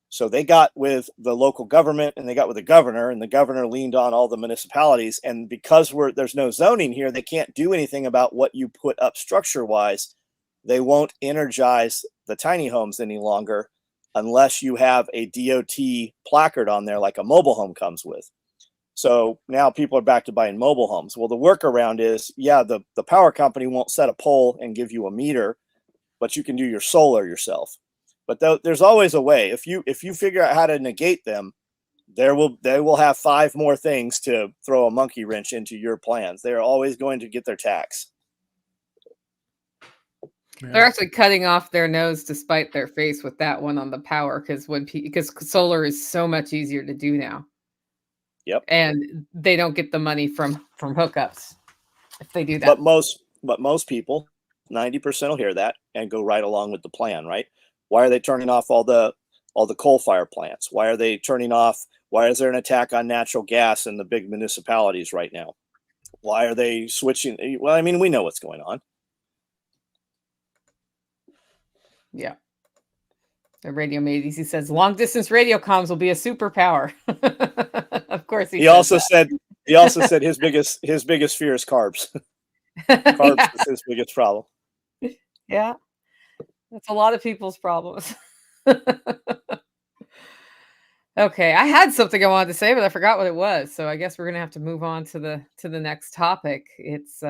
Speaker 3: So they got with the local government and they got with the governor, and the governor leaned on all the municipalities. And because there's no zoning here, they can't do anything about what you put up structure wise. They won't energize the tiny homes any longer unless you have a DOT placard on there like a mobile home comes with. So now people are back to buying mobile homes. Well, the workaround is, the power company won't set a pole and give you a meter, but you can do your solar yourself. But there's always a way. If you figure out how to negate them, they will have 5 more things to throw a monkey wrench into your plans. They're always going to get their tax.
Speaker 1: They're actually cutting off their nose to spite their face with that one on the power, because solar is so much easier to do now.
Speaker 3: Yep.
Speaker 1: And they don't get the money from hookups if they do that.
Speaker 3: But most people, 90% will hear that and go right along with the plan, right? Why are they turning off all the coal fire plants? Why are they turning off? Why is there an attack on natural gas in the big municipalities right now? Why are they switching? Well, I mean, we know what's going on.
Speaker 1: Yeah. The radio mate, he says long distance radio comms will be a superpower. Of course, he also
Speaker 3: said his biggest fear is carbs. Carbs is his biggest problem.
Speaker 1: Yeah, that's a lot of people's problems. Okay, I had something I wanted to say, but I forgot what it was. So I guess we're gonna have to move on to the next topic. It's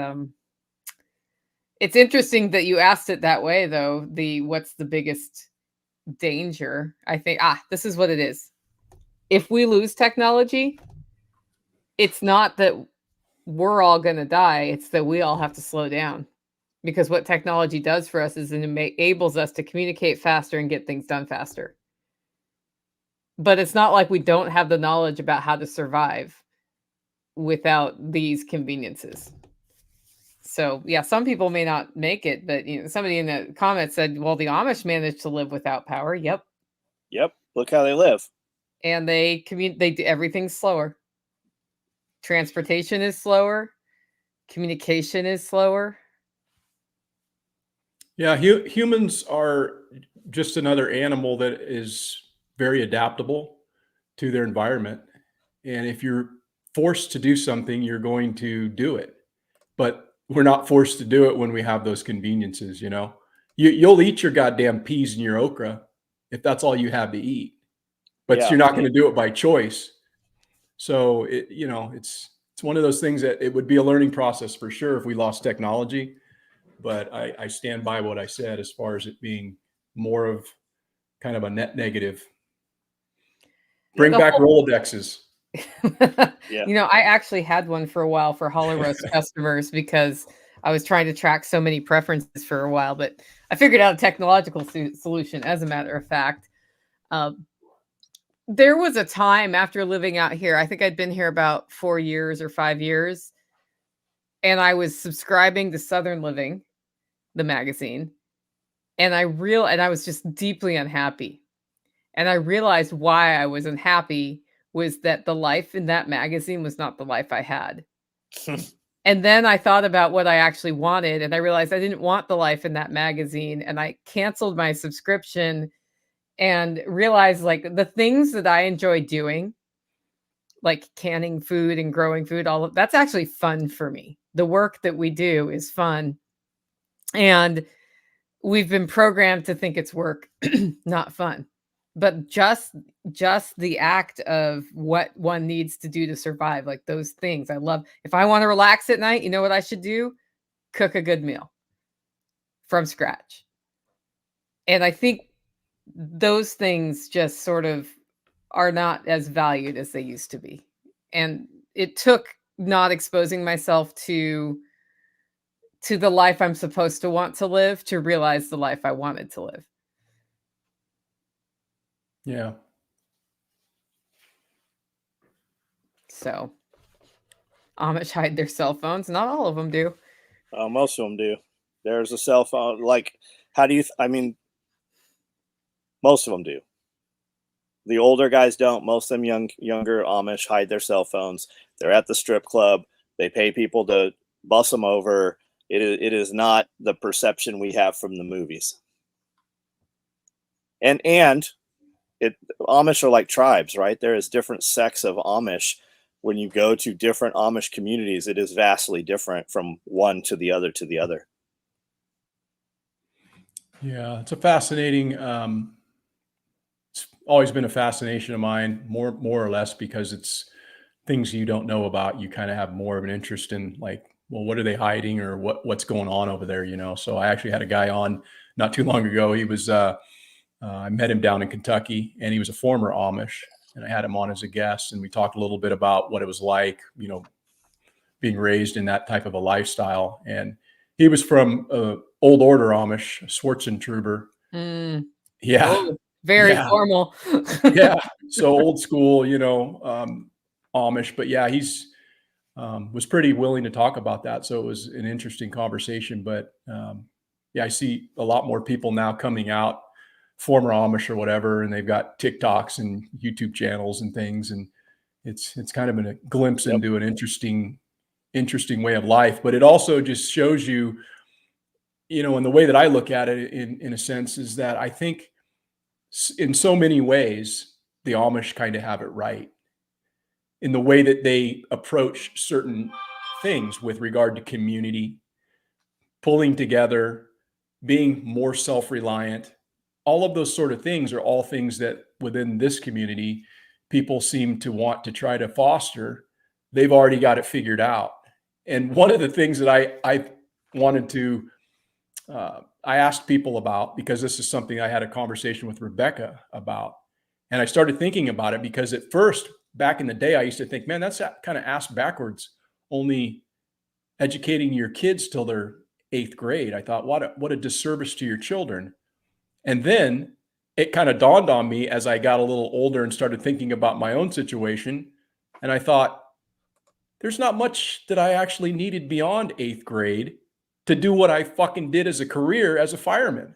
Speaker 1: interesting that you asked it that way, though. What's the biggest danger? I think this is what it is. If we lose technology, it's not that we're all going to die, it's that we all have to slow down, because what technology does for us is it enables us to communicate faster and get things done faster. But it's not like we don't have the knowledge about how to survive without these conveniences. So yeah, some people may not make it, but somebody in the comments said, well, the Amish managed to live without power. Yep.
Speaker 3: Look how they live.
Speaker 1: And they do everything's slower. Transportation is slower. Communication is slower.
Speaker 2: Yeah, humans are just another animal that is very adaptable to their environment. And if you're forced to do something, you're going to do it. But we're not forced to do it when we have those conveniences, You'll eat your goddamn peas and your okra if that's all you have to eat. But you're not going to do it by choice. So it's one of those things that it would be a learning process for sure if we lost technology. But I stand by what I said as far as it being more of kind of a net negative. Bring back Rolodexes.
Speaker 1: I actually had one for a while for Hollow Roast customers because I was trying to track so many preferences for a while, but I figured out a technological solution, as a matter of fact. There was a time after living out here, I think I'd been here about 4 years or 5 years, and I was subscribing to Southern Living, the magazine, and I was just deeply unhappy. And I realized why I was unhappy was that the life in that magazine was not the life I had. And then I thought about what I actually wanted, and I realized I didn't want the life in that magazine, and I canceled my subscription and realized like the things that I enjoy doing, like canning food and growing food, all of that's actually fun for me. The work that we do is fun. And we've been programmed to think it's work, not fun. but just the act of what one needs to do to survive, like those things. I love, if I want to relax at night, you know what I should do? Cook a good meal from scratch. And I think those things just sort of are not as valued as they used to be. And it took not exposing myself to the life I'm supposed to want to live to realize the life I wanted to live.
Speaker 2: Yeah.
Speaker 1: So Amish hide their cell phones. Not all of them do.
Speaker 3: Most of them do. There's a cell phone. Like, how do you? I mean, most of them do. The older guys don't. Most of them younger Amish hide their cell phones. They're at the strip club. They pay people to bus them over. It is not the perception we have from the movies. And Amish are like tribes, right? There is different sects of Amish. When you go to different Amish communities, it is vastly different from one to the other to the other.
Speaker 2: Yeah, it's a fascinating. It's always been a fascination of mine, more or less, because it's things you don't know about. You kind of have more of an interest in, like, well, what are they hiding, or what's going on over there, you know? So I actually had a guy on not too long ago. He was I met him down in Kentucky, and he was a former Amish, and I had him on as a guest, and we talked a little bit about what it was like, you know, being raised in that type of a lifestyle. And he was from old order Amish, Schwarzentruber.
Speaker 1: Mm.
Speaker 2: Yeah.
Speaker 1: Oh, very
Speaker 2: Yeah.
Speaker 1: formal.
Speaker 2: Yeah. So old school, you know, Amish, but yeah, he's was pretty willing to talk about that. So it was an interesting conversation, but yeah, I see a lot more people now coming out, former Amish or whatever, and they've got TikToks and YouTube channels and things. And it's kind of a glimpse
Speaker 3: Yep.
Speaker 2: into an interesting way of life, but it also just shows you, you know, and the way that I look at it in a sense is that I think in so many ways, the Amish kind of have it right in the way that they approach certain things with regard to community, pulling together, being more self-reliant. All of those sort of things are all things that within this community, people seem to want to try to foster. They've already got it figured out. And one of the things that I wanted to, I asked people about, because this is something I had a conversation with Rebecca about. And I started thinking about it because at first, back in the day, I used to think, man, that's kind of ass backwards, only educating your kids till they're 8th grade. I thought, what a disservice to your children. And then it kind of dawned on me as I got a little older and started thinking about my own situation. And I thought, there's not much that I actually needed beyond 8th grade to do what I fucking did as a career as a fireman.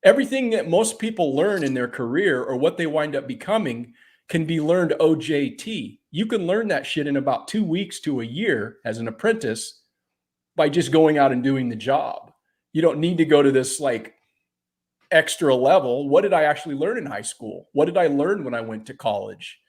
Speaker 2: Everything that most people learn in their career or what they wind up becoming can be learned OJT. You can learn that shit in about 2 weeks to a year as an apprentice by just going out and doing the job. You don't need to go to this like extra level. What did I actually learn in high school? What did I learn when I went to college?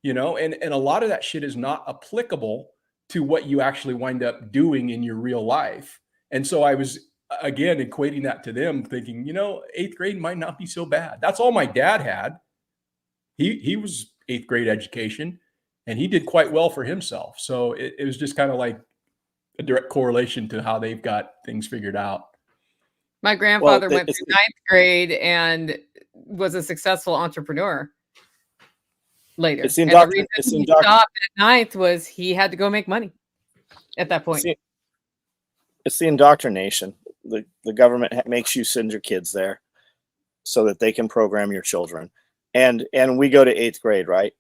Speaker 2: You know, and a lot of that shit is not applicable to what you actually wind up doing in your real life. And so I was, again, equating that to them, thinking, you know, 8th grade might not be so bad. That's all my dad had. He was 8th grade education, and he did quite well for himself. So it was just kind of like a direct correlation to how they've got things figured out.
Speaker 1: My grandfather went through 9th grade and was a successful entrepreneur later. And the reason he stopped at 9th was he had to go make money at that point.
Speaker 3: It's the indoctrination. The government makes you send your kids there so that they can program your children. And we go to 8th grade, right?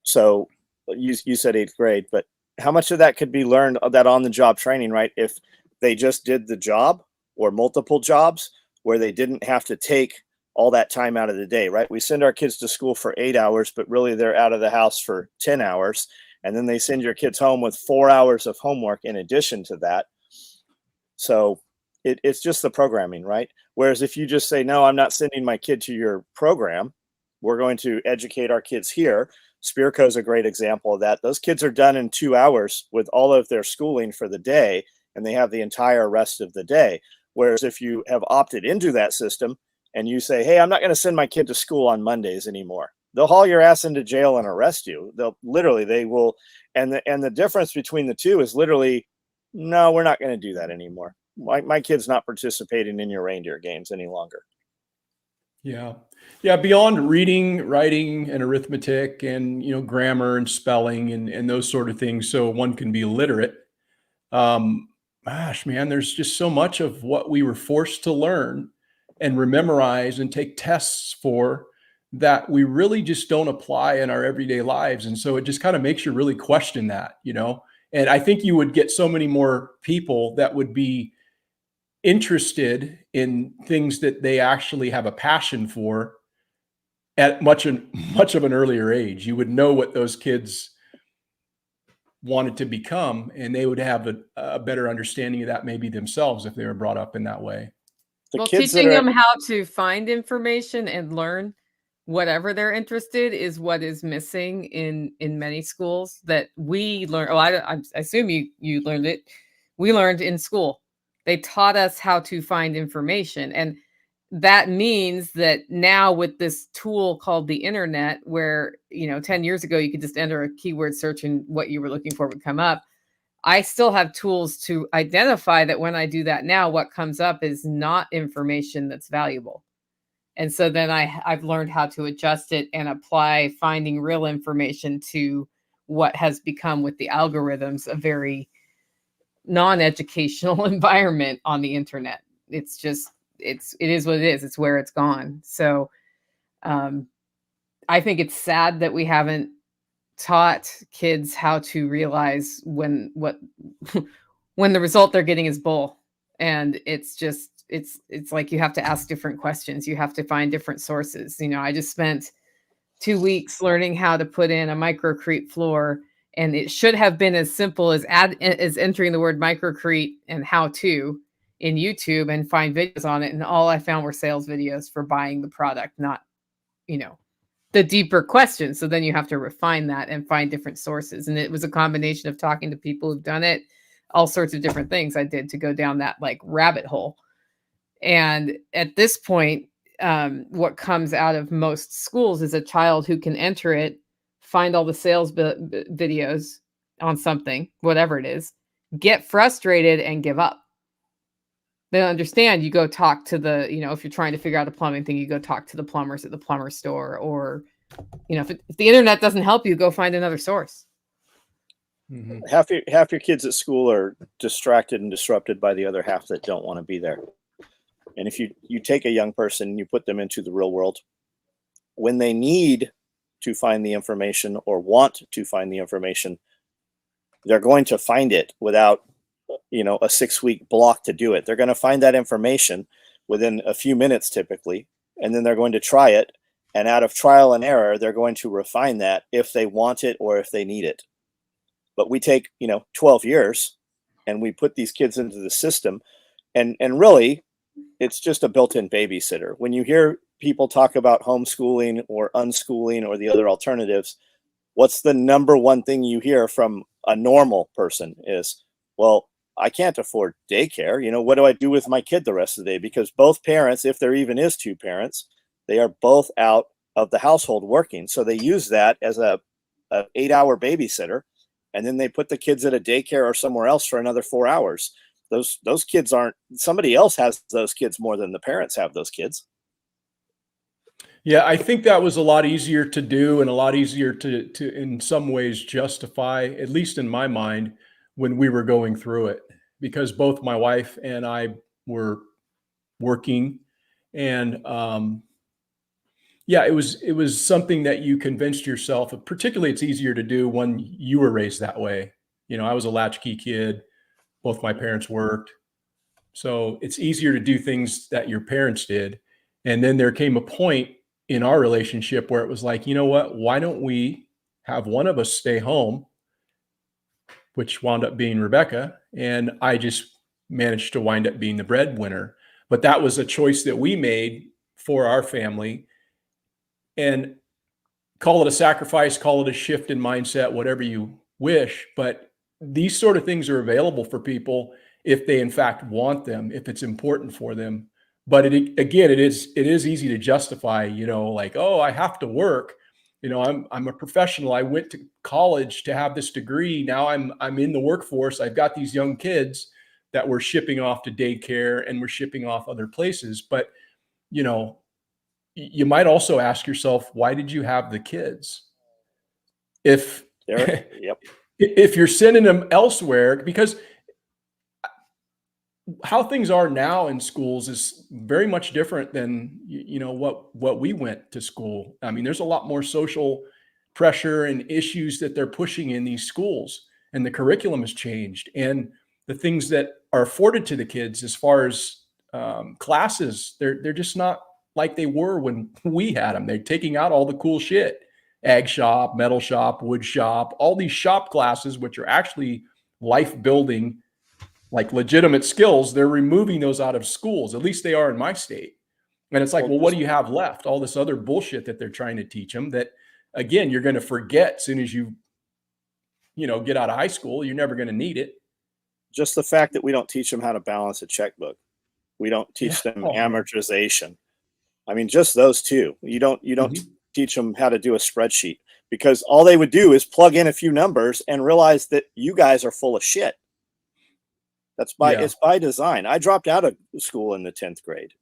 Speaker 3: So you said 8th grade, but how much of that could be learned, that on-the-job training, right? If they just did the job or multiple jobs where they didn't have to take all that time out of the day, right? We send our kids to school for 8 hours, but really they're out of the house for 10 hours. And then they send your kids home with 4 hours of homework in addition to that. So it's just the programming, right? Whereas if you just say, no, I'm not sending my kid to your program, we're going to educate our kids here. Spearco is a great example of that. Those kids are done in 2 hours with all of their schooling for the day, and they have the entire rest of the day. Whereas if you have opted into that system and you say, hey, I'm not going to send my kid to school on Mondays anymore, they'll haul your ass into jail and arrest you. They will. And the difference between the two is literally, no, we're not going to do that anymore. My kid's not participating in your reindeer games any longer.
Speaker 2: Yeah. Yeah. Beyond reading, writing, and arithmetic and, grammar and spelling and those sort of things, so one can be literate. Gosh, man, there's just so much of what we were forced to learn and memorize and take tests for that we really just don't apply in our everyday lives. And so it just kind of makes you really question that, and I think you would get so many more people that would be interested in things that they actually have a passion for at much of an earlier age. You would know what those kids wanted to become, and they would have a better understanding of that maybe themselves if they were brought up in that way.
Speaker 1: Teaching them how to find information and learn whatever they're interested is what is missing in many schools that we learn. I assume you learned it. We learned in school. They taught us how to find information. And that means that now with this tool called the internet, where, 10 years ago, you could just enter a keyword search and what you were looking for would come up. I still have tools to identify that when I do that now, what comes up is not information that's valuable. And so then I've learned how to adjust it and apply finding real information to what has become with the algorithms a very non-educational environment on the internet. It's just, it is what it is. It's where it's gone. So I think it's sad that we haven't taught kids how to realize when the result they're getting is bull. And it's like you have to ask different questions. You have to find different sources. I just spent 2 weeks learning how to put in a microcrete floor, and it should have been as simple as entering the word microcrete and how to in YouTube and find videos on it. And all I found were sales videos for buying the product, not, the deeper questions. So then you have to refine that and find different sources. And it was a combination of talking to people who've done it, all sorts of different things I did to go down that like rabbit hole. And at this point, what comes out of most schools is a child who can enter it, find all the sales videos on something, whatever it is, get frustrated and give up. They don't understand. You go talk to the, if you're trying to figure out a plumbing thing, you go talk to the plumbers at the plumber store, or, if the internet doesn't help you, go find another source.
Speaker 3: Mm-hmm. Half your kids at school are distracted and disrupted by the other half that don't want to be there. And if you take a young person and you put them into the real world, when they need to find the information or want to find the information, they're going to find it without, a 6-week block to do it. They're going to find that information within a few minutes typically, and then they're going to try it. And out of trial and error, they're going to refine that if they want it or if they need it. But we take, 12 years and we put these kids into the system, and really it's just a built-in babysitter. When you hear people talk about homeschooling or unschooling or the other alternatives, what's the number one thing you hear from a normal person is, well, I can't afford daycare. What do I do with my kid the rest of the day? Because both parents, if there even is two parents, they are both out of the household working. So they use that as a 8-hour babysitter, and then they put the kids at a daycare or somewhere else for another 4 hours. Those kids aren't, somebody else has those kids more than the parents have those kids.
Speaker 2: Yeah, I think that was a lot easier to do and a lot easier to in some ways justify, at least in my mind, when we were going through it, because both my wife and I were working, and it was something that you convinced yourself of. Particularly, it's easier to do when you were raised that way. I was a latchkey kid. Both my parents worked. So it's easier to do things that your parents did. And then there came a point in our relationship where it was like, you know what, why don't we have one of us stay home, which wound up being Rebecca. And I just managed to wind up being the breadwinner. But that was a choice that we made for our family. And call it a sacrifice, call it a shift in mindset, whatever you wish. But these sort of things are available for people if they in fact want them, if it's important for them. But again, it is easy to justify, like, oh, I have to work. I'm a professional. I went to college to have this degree. Now I'm in the workforce. I've got these young kids that we're shipping off to daycare and we're shipping off other places. But, you might also ask yourself, why did you have the kids? If
Speaker 3: Yep.
Speaker 2: if you're sending them elsewhere, because how things are now in schools is very much different than what we went to school. I mean, there's a lot more social pressure and issues that they're pushing in these schools, and the curriculum has changed, and the things that are afforded to the kids as far as classes, they're just not like they were when we had them. They're taking out all the cool shit: ag shop, metal shop, wood shop, all these shop classes, which are actually life building, like legitimate skills. They're removing those out of schools. At least they are in my state. And it's like, well, what do you have left? All this other bullshit that they're trying to teach them that, again, you're going to forget as soon as you get out of high school. You're never going to need it.
Speaker 3: Just the fact that we don't teach them how to balance a checkbook. We don't teach them amortization. I mean, just those two. You don't teach them how to do a spreadsheet, because all they would do is plug in a few numbers and realize that you guys are full of shit. It's by design. I dropped out of school in the 10th grade.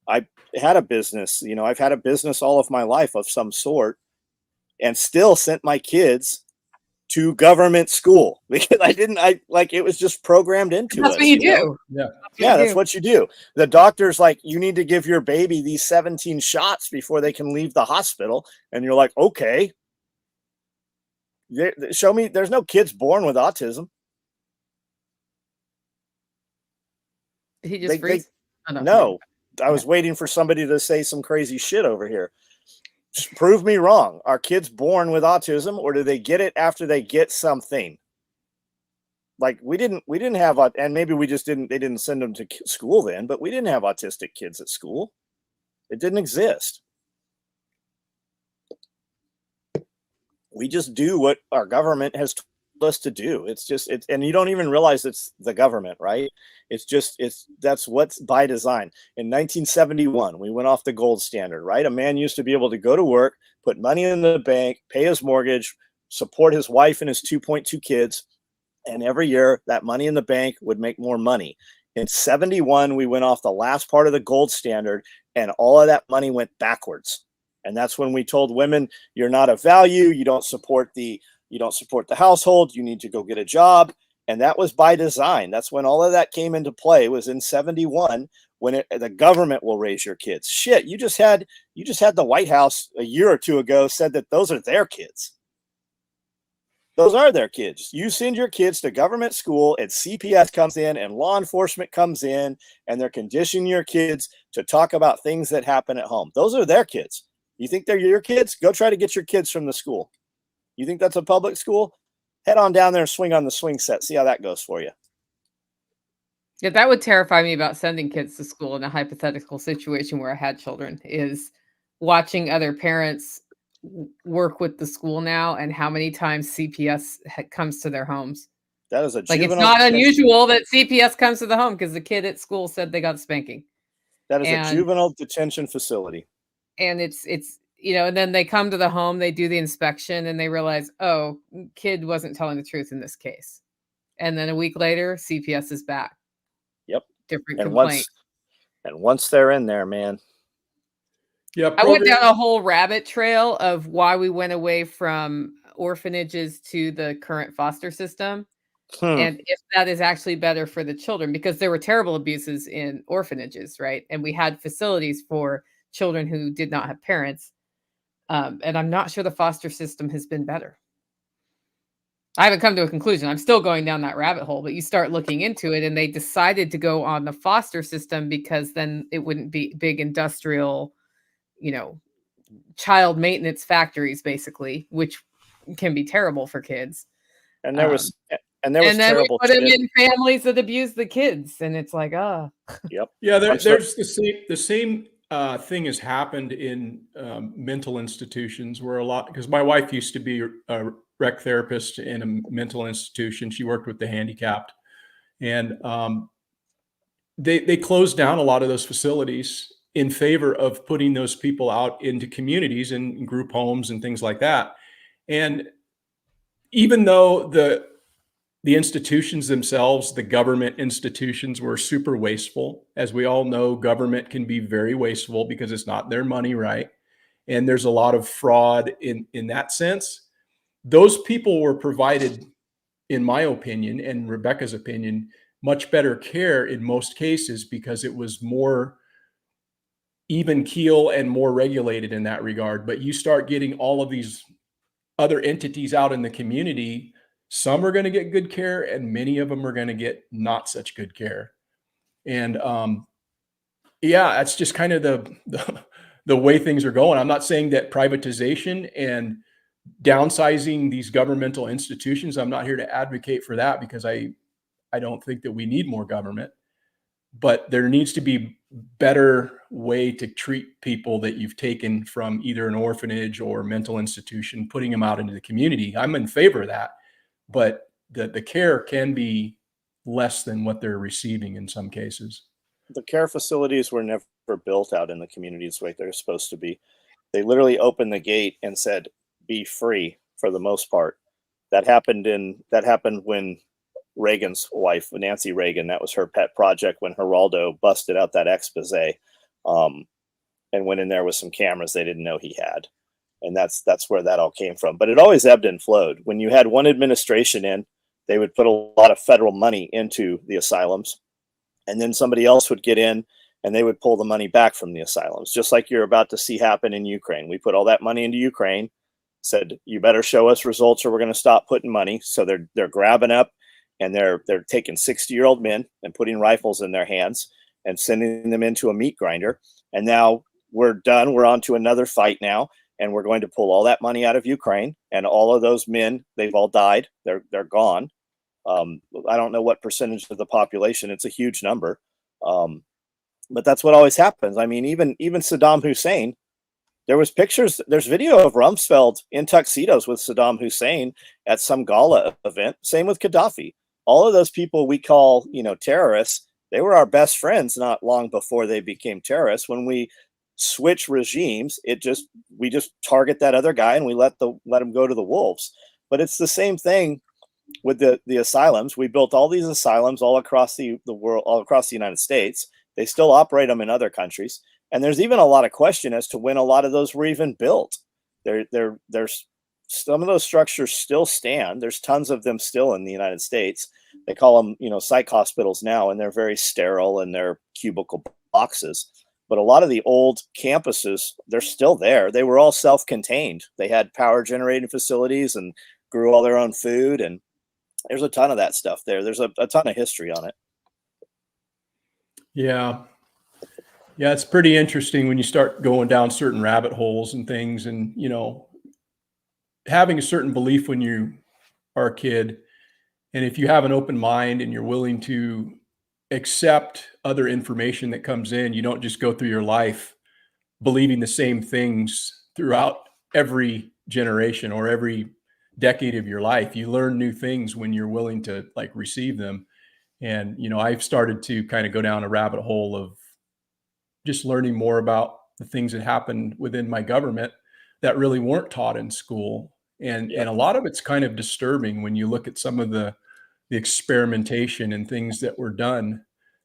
Speaker 3: I had a business, I've had a business all of my life of some sort, and still sent my kids to government school because it was just programmed into us.
Speaker 1: That's what you do.
Speaker 3: Yeah, that's what you do. The doctor's like, you need to give your baby these 17 shots before they can leave the hospital. And you're like, okay. Show me, there's no kids born with autism.
Speaker 1: He just freezes?
Speaker 3: No, I was waiting for somebody to say some crazy shit over here. Prove me wrong. Are kids born with autism, or do they get it after they get something? Like we didn't have, and maybe they didn't send them to school then, but we didn't have autistic kids at school. It didn't exist. We just do what our government has told us to do. And you don't even realize it's the government, right? That's what's by design. In 1971, we went off the gold standard, right? A man used to be able to go to work, put money in the bank, pay his mortgage, support his wife and his 2.2 kids. And every year that money in the bank would make more money. In 71, we went off the last part of the gold standard, and all of that money went backwards. And that's when we told women, you're not of value. You don't support the household. You need to go get a job. And that was by design. That's when all of that came into play, was in 71, when the government will raise your kids. Shit, you just had the White House a year or two ago said that those are their kids. Those are their kids. You send your kids to government school, and CPS comes in and law enforcement comes in, and they're conditioning your kids to talk about things that happen at home. Those are their kids. You think they're your kids? Go try to get your kids from the school. You think that's a public school? Head on down there and swing on the swing set. See how that goes for you.
Speaker 1: Yeah, that would terrify me about sending kids to school in a hypothetical situation where I had children, is watching other parents work with the school now and how many times CPS comes to their homes.
Speaker 3: That is
Speaker 1: it's not unusual that CPS comes to the home because the kid at school said they got spanking.
Speaker 3: That is a juvenile detention facility.
Speaker 1: And it's and then they come to the home, they do the inspection, and they realize, oh, kid wasn't telling the truth in this case. And then a week later, CPS is back.
Speaker 3: Yep.
Speaker 1: Different complaint.
Speaker 3: Once they're in there, man.
Speaker 1: Yeah, I went down a whole rabbit trail of why we went away from orphanages to the current foster system. And if that is actually better for the children, because there were terrible abuses in orphanages, right? And we had facilities for children who did not have parents. And I'm not sure the foster system has been better. I haven't come to a conclusion. I'm still going down that rabbit hole, but you start looking into it, and they decided to go on the foster system because then it wouldn't be big industrial, child maintenance factories, basically, which can be terrible for kids.
Speaker 3: And there was
Speaker 1: then we put them in families that abuse the kids, and it's like,
Speaker 3: Yep.
Speaker 2: Yeah, there's the same thing has happened in mental institutions where because my wife used to be a rec therapist in a mental institution. She worked with the handicapped, and they closed down a lot of those facilities in favor of putting those people out into communities and group homes and things like that. And even though the institutions themselves, the government institutions, were super wasteful, as we all know, government can be very wasteful because it's not their money, right? And there's a lot of fraud in that sense. Those people were provided, in my opinion and Rebecca's opinion, much better care in most cases because it was more even keel and more regulated in that regard. But you start getting all of these other entities out in the community, some are going to get good care and many of them are going to get not such good care. And yeah, that's just kind of the way things are going. I'm not saying that privatization and downsizing these governmental institutions, I'm not here to advocate for that, because I don't think that we need more government, but there needs to be better way to treat people that you've taken from either an orphanage or mental institution, putting them out into the community. I'm in favor of that, but the care can be less than what they're receiving in some cases.
Speaker 3: The care facilities were never built out in the communities the way they're supposed to be. They literally opened the gate and said, be free, for the most part. That happened when Reagan's wife, Nancy Reagan, that was her pet project, when Geraldo busted out that expose and went in there with some cameras they didn't know he had. And that's where that all came from. But it always ebbed and flowed. When you had one administration in, they would put a lot of federal money into the asylums, and then somebody else would get in and they would pull the money back from the asylums, just like you're about to see happen in Ukraine. We put all that money into Ukraine, said, you better show us results or we're going to stop putting money. So they're grabbing up and they're taking 60-year-old men and putting rifles in their hands and sending them into a meat grinder. And now we're done. We're on to another fight now. And we're going to pull all that money out of Ukraine, and all of those men, they've all died. They're gone. I don't know what percentage of the population. It's a huge number. But that's what always happens. I mean, even Saddam Hussein, there was pictures, there's video of Rumsfeld in tuxedos with Saddam Hussein at some gala event. Same with Gaddafi. All of those people we call, terrorists, they were our best friends not long before they became terrorists. When we switch regimes, we just target that other guy and we let him go to the wolves. But it's the same thing with the asylums. We built all these asylums all across the world, all across the United States. They still operate them in other countries. And there's even a lot of question as to when a lot of those were even built. There's some of those structures still stand. There's tons of them still in the United States. They call them, psych hospitals now, and they're very sterile and they're cubicle boxes. But a lot of the old campuses, they're still there. They were all self-contained. They had power generating facilities and grew all their own food. And there's a ton of that stuff there. There's a ton of history on it.
Speaker 2: Yeah. Yeah, it's pretty interesting when you start going down certain rabbit holes and things, and, having a certain belief when you are a kid. And if you have an open mind and you're willing to accept other information that comes in, you don't just go through your life believing the same things throughout every generation or every decade of your life. You learn new things when you're willing to receive them. And, I've started to kind of go down a rabbit hole of just learning more about the things that happened within my government that really weren't taught in school. And a lot of it's kind of disturbing when you look at some of the experimentation and things that were done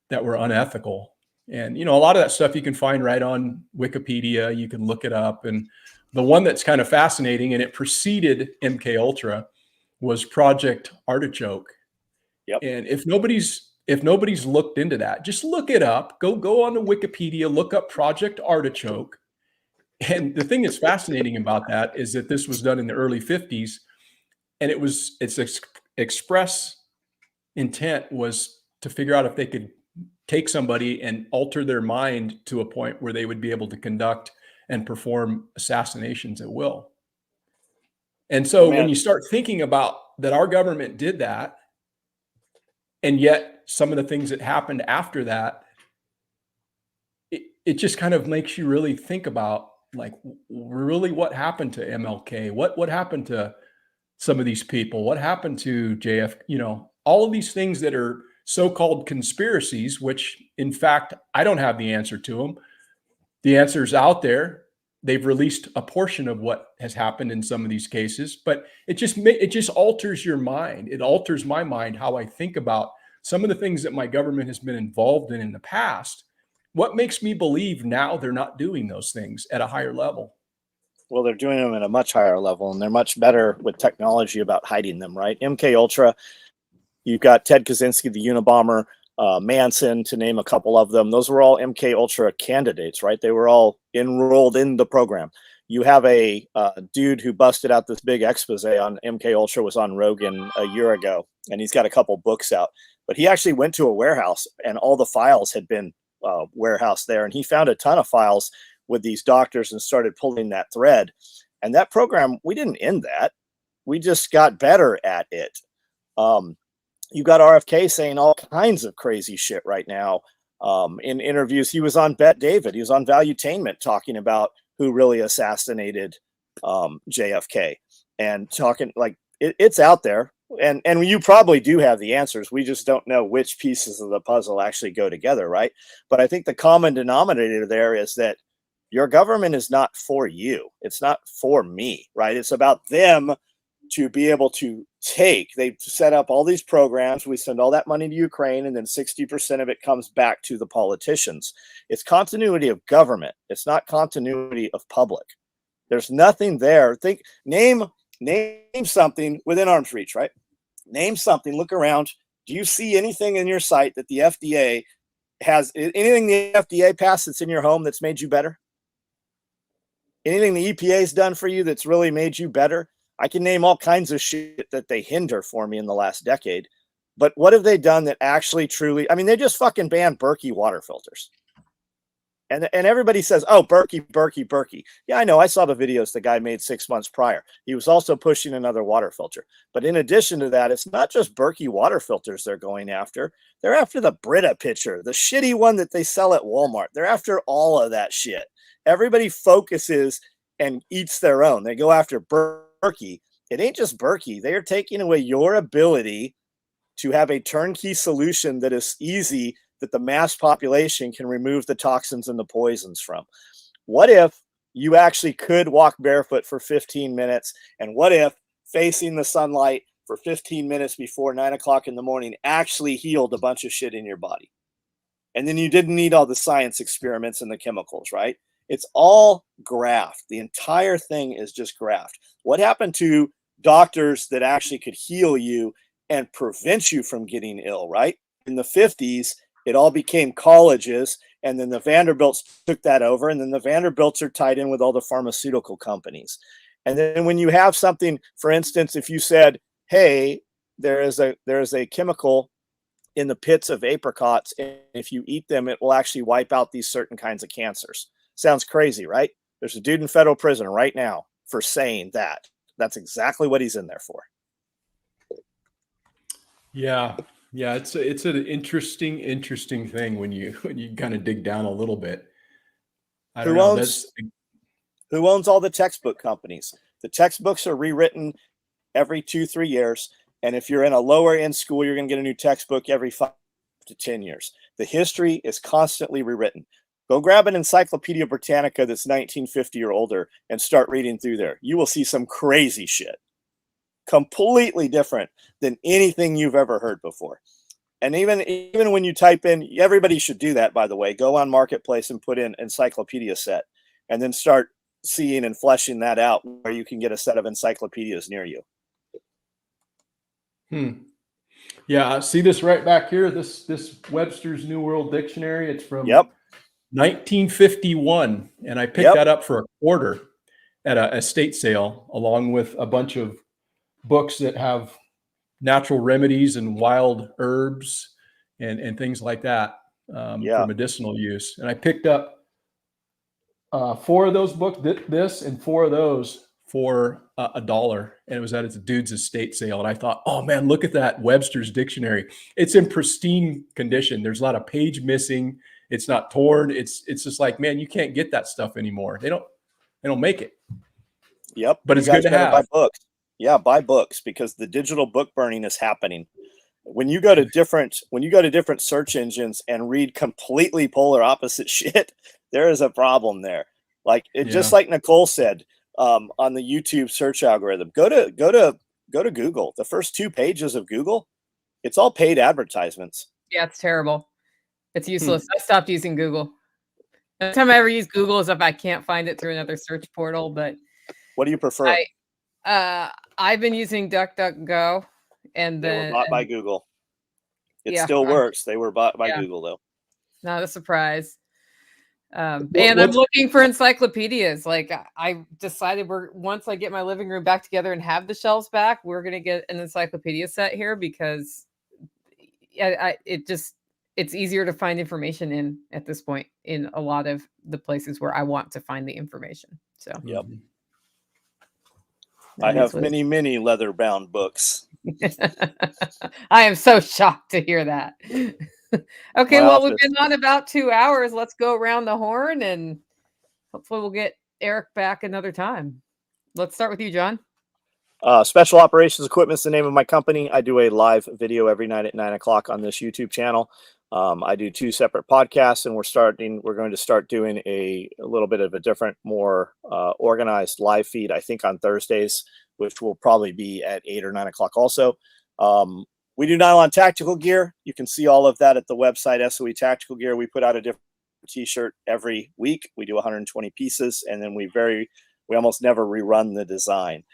Speaker 2: that were unethical. And, a lot of that stuff you can find right on Wikipedia. You can look it up. And the one that's kind of fascinating, and it preceded MK Ultra, was Project Artichoke.
Speaker 3: Yep.
Speaker 2: And if nobody's looked into that, just look it up. Go on to Wikipedia, look up Project Artichoke. And the thing that's fascinating about that is that this was done in the early 50s, and its express intent was to figure out if they could take somebody and alter their mind to a point where they would be able to conduct and perform assassinations at will. And so when you start thinking about that, our government did that, and yet some of the things that happened after that, it just kind of makes you really think about really what happened to MLK, what happened to some of these people, what happened to JF, all of these things that are so-called conspiracies, which in fact, I don't have the answer to them. The answer's out there. They've released a portion of what has happened in some of these cases, but it just alters your mind. It alters my mind, how I think about some of the things that my government has been involved in the past. What makes me believe now they're not doing those things at a higher level?
Speaker 3: Well, they're doing them at a much higher level, and they're much better with technology about hiding them, right? MK Ultra, you've got Ted Kaczynski, the Unabomber, Manson, to name a couple of them. Those were all MK Ultra candidates, right? They were all enrolled in the program. You have a dude who busted out this big expose on MK Ultra, was on Rogan a year ago, and he's got a couple books out. But he actually went to a warehouse, and all the files had been warehoused there, and he found a ton of files with these doctors and started pulling that thread. And that program, we didn't end that. We just got better at it. You got RFK saying all kinds of crazy shit right now in interviews. He was on Bet David. He was on Valuetainment talking about who really assassinated JFK and talking like it's out there. And you probably do have the answers. We just don't know which pieces of the puzzle actually go together, right? But I think the common denominator there is that your government is not for you. It's not for me, right? It's about them to be able to take. They've set up all these programs. We send all that money to Ukraine, and then 60% of it comes back to the politicians. It's continuity of government. It's not continuity of public. There's nothing there. Name something within arm's reach, right? Name something, look around. Do you see anything in your sight that the FDA has, anything the FDA passed that's in your home that's made you better? Anything the EPA's done for you that's really made you better? I can name all kinds of shit that they hinder for me in the last decade. But what have they done that actually truly, I mean, they just fucking banned Berkey water filters. And everybody says, oh, Berkey. Yeah, I know. I saw the videos the guy made 6 months prior. He was also pushing another water filter. But in addition to that, it's not just Berkey water filters they're going after. They're after the Brita pitcher, the shitty one that they sell at Walmart. They're after all of that shit. Everybody focuses and eats their own. They go after Berkey. It ain't just Berkey. They are taking away your ability to have a turnkey solution that is easy, that the mass population can remove the toxins and the poisons from. What if you actually could walk barefoot for 15 minutes? And what if facing the sunlight for 15 minutes before 9 o'clock in the morning actually healed a bunch of shit in your body? And then you didn't need all the science experiments and the chemicals, right? It's all graft. The entire thing is just graft. What happened to doctors that actually could heal you and prevent you from getting ill, right? In the 50s, it all became colleges, and then the Vanderbilts took that over, and then the Vanderbilts are tied in with all the pharmaceutical companies. And then when you have something, for instance, if you said, hey, there is a chemical in the pits of apricots, and if you eat them, it will actually wipe out these certain kinds of cancers. Sounds crazy, right? There's a dude in federal prison right now for saying that. That's exactly what he's in there for.
Speaker 2: Yeah. Yeah, it's an interesting thing when you kind of dig down a little bit. I don't know.
Speaker 3: Who owns all the textbook companies? The textbooks are rewritten every 2-3 years, and if you're in a lower end school, you're going to get a new textbook every 5 to 10 years. The history is constantly rewritten. Go grab an Encyclopedia Britannica that's 1950 or older and start reading through there. You will see some crazy shit. Completely different than anything you've ever heard before. And even when you type in, everybody should do that, by the way, go on Marketplace and put in encyclopedia set and then start seeing and fleshing that out where you can get a set of encyclopedias near you.
Speaker 2: Yeah, see this right back here, this Webster's New World Dictionary. It's from 1951, and I picked that up for $1 at a estate sale, along with a bunch of books that have natural remedies and wild herbs and things like that for medicinal use. And I picked up 4 of those books, this and 4 of those for $1. And it was at its dude's estate sale. And I thought, oh man, look at that Webster's Dictionary. It's in pristine condition. There's a lot of page missing. It's not torn. It's just like, man, you can't get that stuff anymore. They don't make it.
Speaker 3: Yep.
Speaker 2: But it's good to have.
Speaker 3: Buy books. Yeah, buy books, because the digital book burning is happening. when you go to different search engines and read completely polar opposite shit, there is a problem there. Like just like Nicole said, on the YouTube search algorithm, go to Google. The first 2 pages of Google, it's all paid advertisements.
Speaker 1: Yeah, it's terrible. It's useless. I stopped using Google. The time I ever use Google is if I can't find it through another search portal. But
Speaker 3: what do you prefer?
Speaker 1: I've been using DuckDuckGo, and
Speaker 3: they were bought by Google. It still works. They were bought by Google, though.
Speaker 1: Not a surprise. And I'm looking for encyclopedias. Like I decided once I get my living room back together and have the shelves back, we're going to get an encyclopedia set here because it's easier to find information in at this point in a lot of the places where I want to find the information. So,
Speaker 3: yep. I have many leather bound books.
Speaker 1: I am so shocked to hear that. Okay, well, we've been on about 2 hours. Let's go around the horn and hopefully we'll get Eric back another time. Let's start with you, John.
Speaker 3: Special Operations Equipment is the name of my company. I do a live video every night at 9 o'clock on this YouTube channel. I do 2 separate podcasts, and we're going to start doing a little bit of a different, more organized live feed, I think on Thursdays, which will probably be at 8 or 9 o'clock also. We do nylon tactical gear. You can see all of that at the website, SOE Tactical Gear. We put out a different t-shirt every week. We do 120 pieces, and then we almost never rerun the design.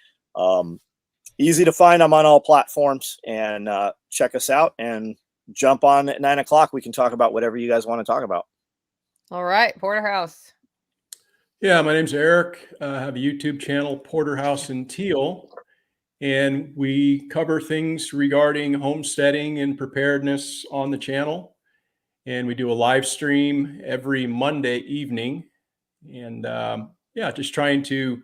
Speaker 3: Easy to find. I'm on all platforms, and check us out and jump on at 9 o'clock. We can talk about whatever you guys want to talk about.
Speaker 1: All right, Porterhouse.
Speaker 2: Yeah, my name's Eric. I have a YouTube channel, Porterhouse and Teal, and we cover things regarding homesteading and preparedness on the channel. And we do a live stream every Monday evening, and just trying to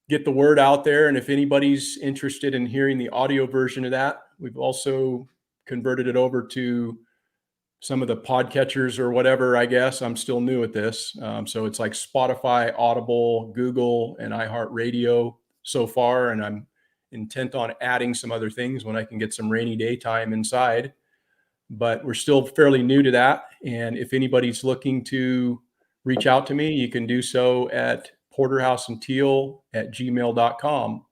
Speaker 2: get the word out there. And if anybody's interested in hearing the audio version of that, we've also converted it over to some of the podcatchers or whatever, I guess. I'm still new at this. So it's like Spotify, Audible, Google, and iHeartRadio so far. And I'm intent on adding some other things when I can get some rainy day time inside. But we're still fairly new to that. And if anybody's looking to reach out to me, you can do so at porterhouseandteal@gmail.com.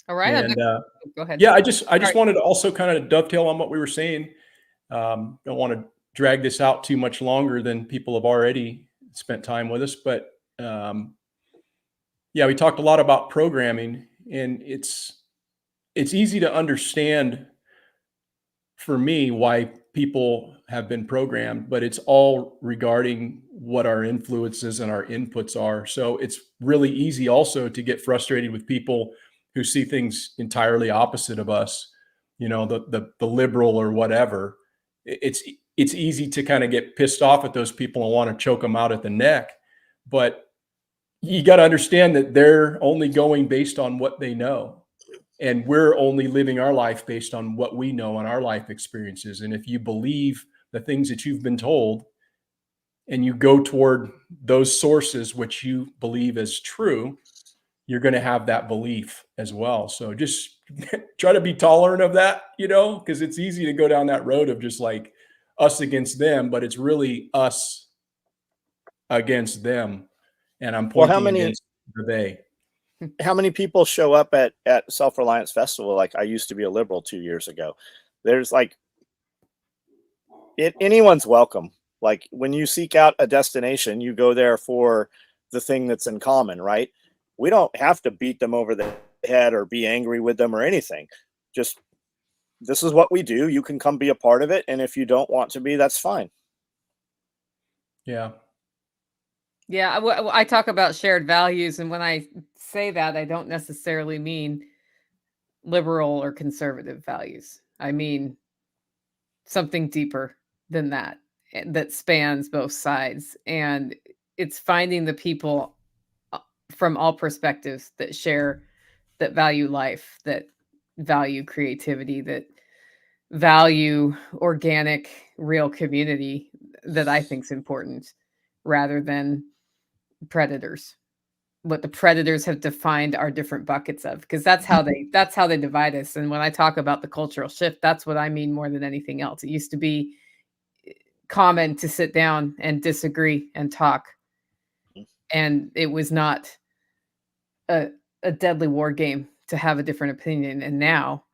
Speaker 1: All right.
Speaker 2: And
Speaker 1: go ahead.
Speaker 2: Yeah, I just wanted to also kind of dovetail on what we were saying. Don't want to drag this out too much longer than people have already spent time with us. But we talked a lot about programming, and it's easy to understand for me why people have been programmed, but it's all regarding what our influences and our inputs are. So it's really easy also to get frustrated with people who see things entirely opposite of us, the liberal or whatever. It's easy to kind of get pissed off at those people and want to choke them out at the neck. But you got to understand that they're only going based on what they know. And we're only living our life based on what we know and our life experiences. And if you believe the things that you've been told and you go toward those sources which you believe as true, you're going to have that belief as well. So just try to be tolerant of that, because it's easy to go down that road of just like us against them, but it's really us against them. And I'm pointing against the they.
Speaker 3: How many people show up at Self-Reliance Festival? Like, I used to be a liberal 2 years ago. There's anyone's welcome. Like, when you seek out a destination, you go there for the thing that's in common, right? We don't have to beat them over the head or be angry with them or anything. Just, this is what we do. You can come be a part of it. And if you don't want to be, that's fine.
Speaker 2: Yeah.
Speaker 1: Yeah, I talk about shared values, and when I say that, I don't necessarily mean liberal or conservative values. I mean something deeper than that spans both sides. And it's finding the people from all perspectives that value life, that value creativity, that value organic, real community, that I think is important rather than predators. what the predators have defined our different buckets of, because that's how they divide us. And when I talk about the cultural shift, that's what I mean more than anything else. It used to be common to sit down and disagree and talk, and it was not a deadly war game to have a different opinion. And now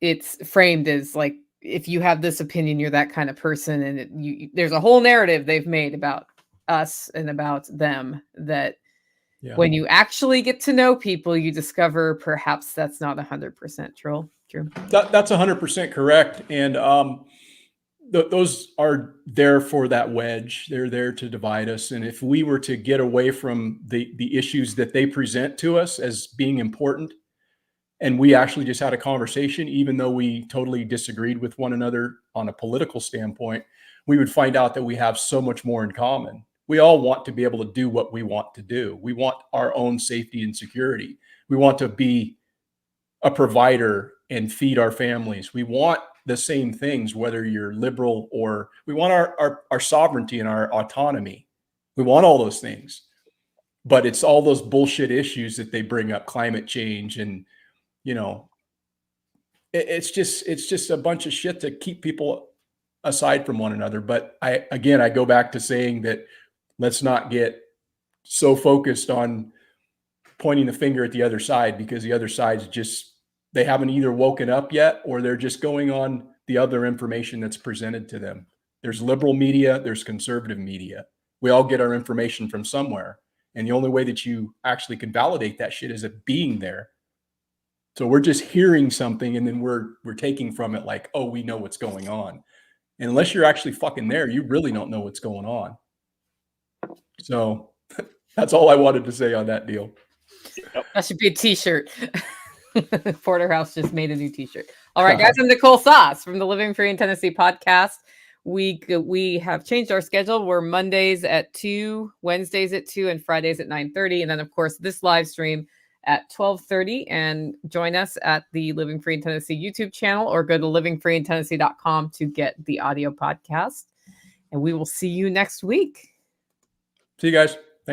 Speaker 1: it's framed as like, if you have this opinion, you're that kind of person. And there's a whole narrative they've made about us and about them that when you actually get to know people, you discover perhaps that's not 100% true.
Speaker 2: That's 100% correct. And those are there for that wedge. They're there to divide us. And if we were to get away from the issues that they present to us as being important, and we actually just had a conversation, even though we totally disagreed with one another on a political standpoint, we would find out that we have so much more in common. We all want to be able to do what we want to do. We want our own safety and security. We want to be a provider and feed our families. We want the same things, whether you're liberal or we want our sovereignty and our autonomy. We want all those things, but it's all those bullshit issues that they bring up, climate change. And, you know, it's just a bunch of shit to keep people aside from one another. But I go back to saying that let's not get so focused on pointing the finger at the other side, because the other side's just, they haven't either woken up yet, or they're just going on the other information that's presented to them. There's liberal media, there's conservative media. We all get our information from somewhere. And the only way that you actually can validate that shit is it being there. So we're just hearing something and then we're taking from it like, oh, we know what's going on. And unless you're actually fucking there, you really don't know what's going on. So that's all I wanted to say on that deal.
Speaker 1: That should be a t-shirt. Porterhouse just made a new t-shirt. All right, guys, I'm Nicole Sauce from the Living Free in Tennessee podcast. We have changed our schedule. We're Mondays at 2, Wednesdays at 2, and Fridays at 9:30. And then, of course, this live stream at 12:30. And join us at the Living Free in Tennessee YouTube channel, or go to livingfreeintennessee.com to get the audio podcast. And we will see you next week.
Speaker 2: See you guys.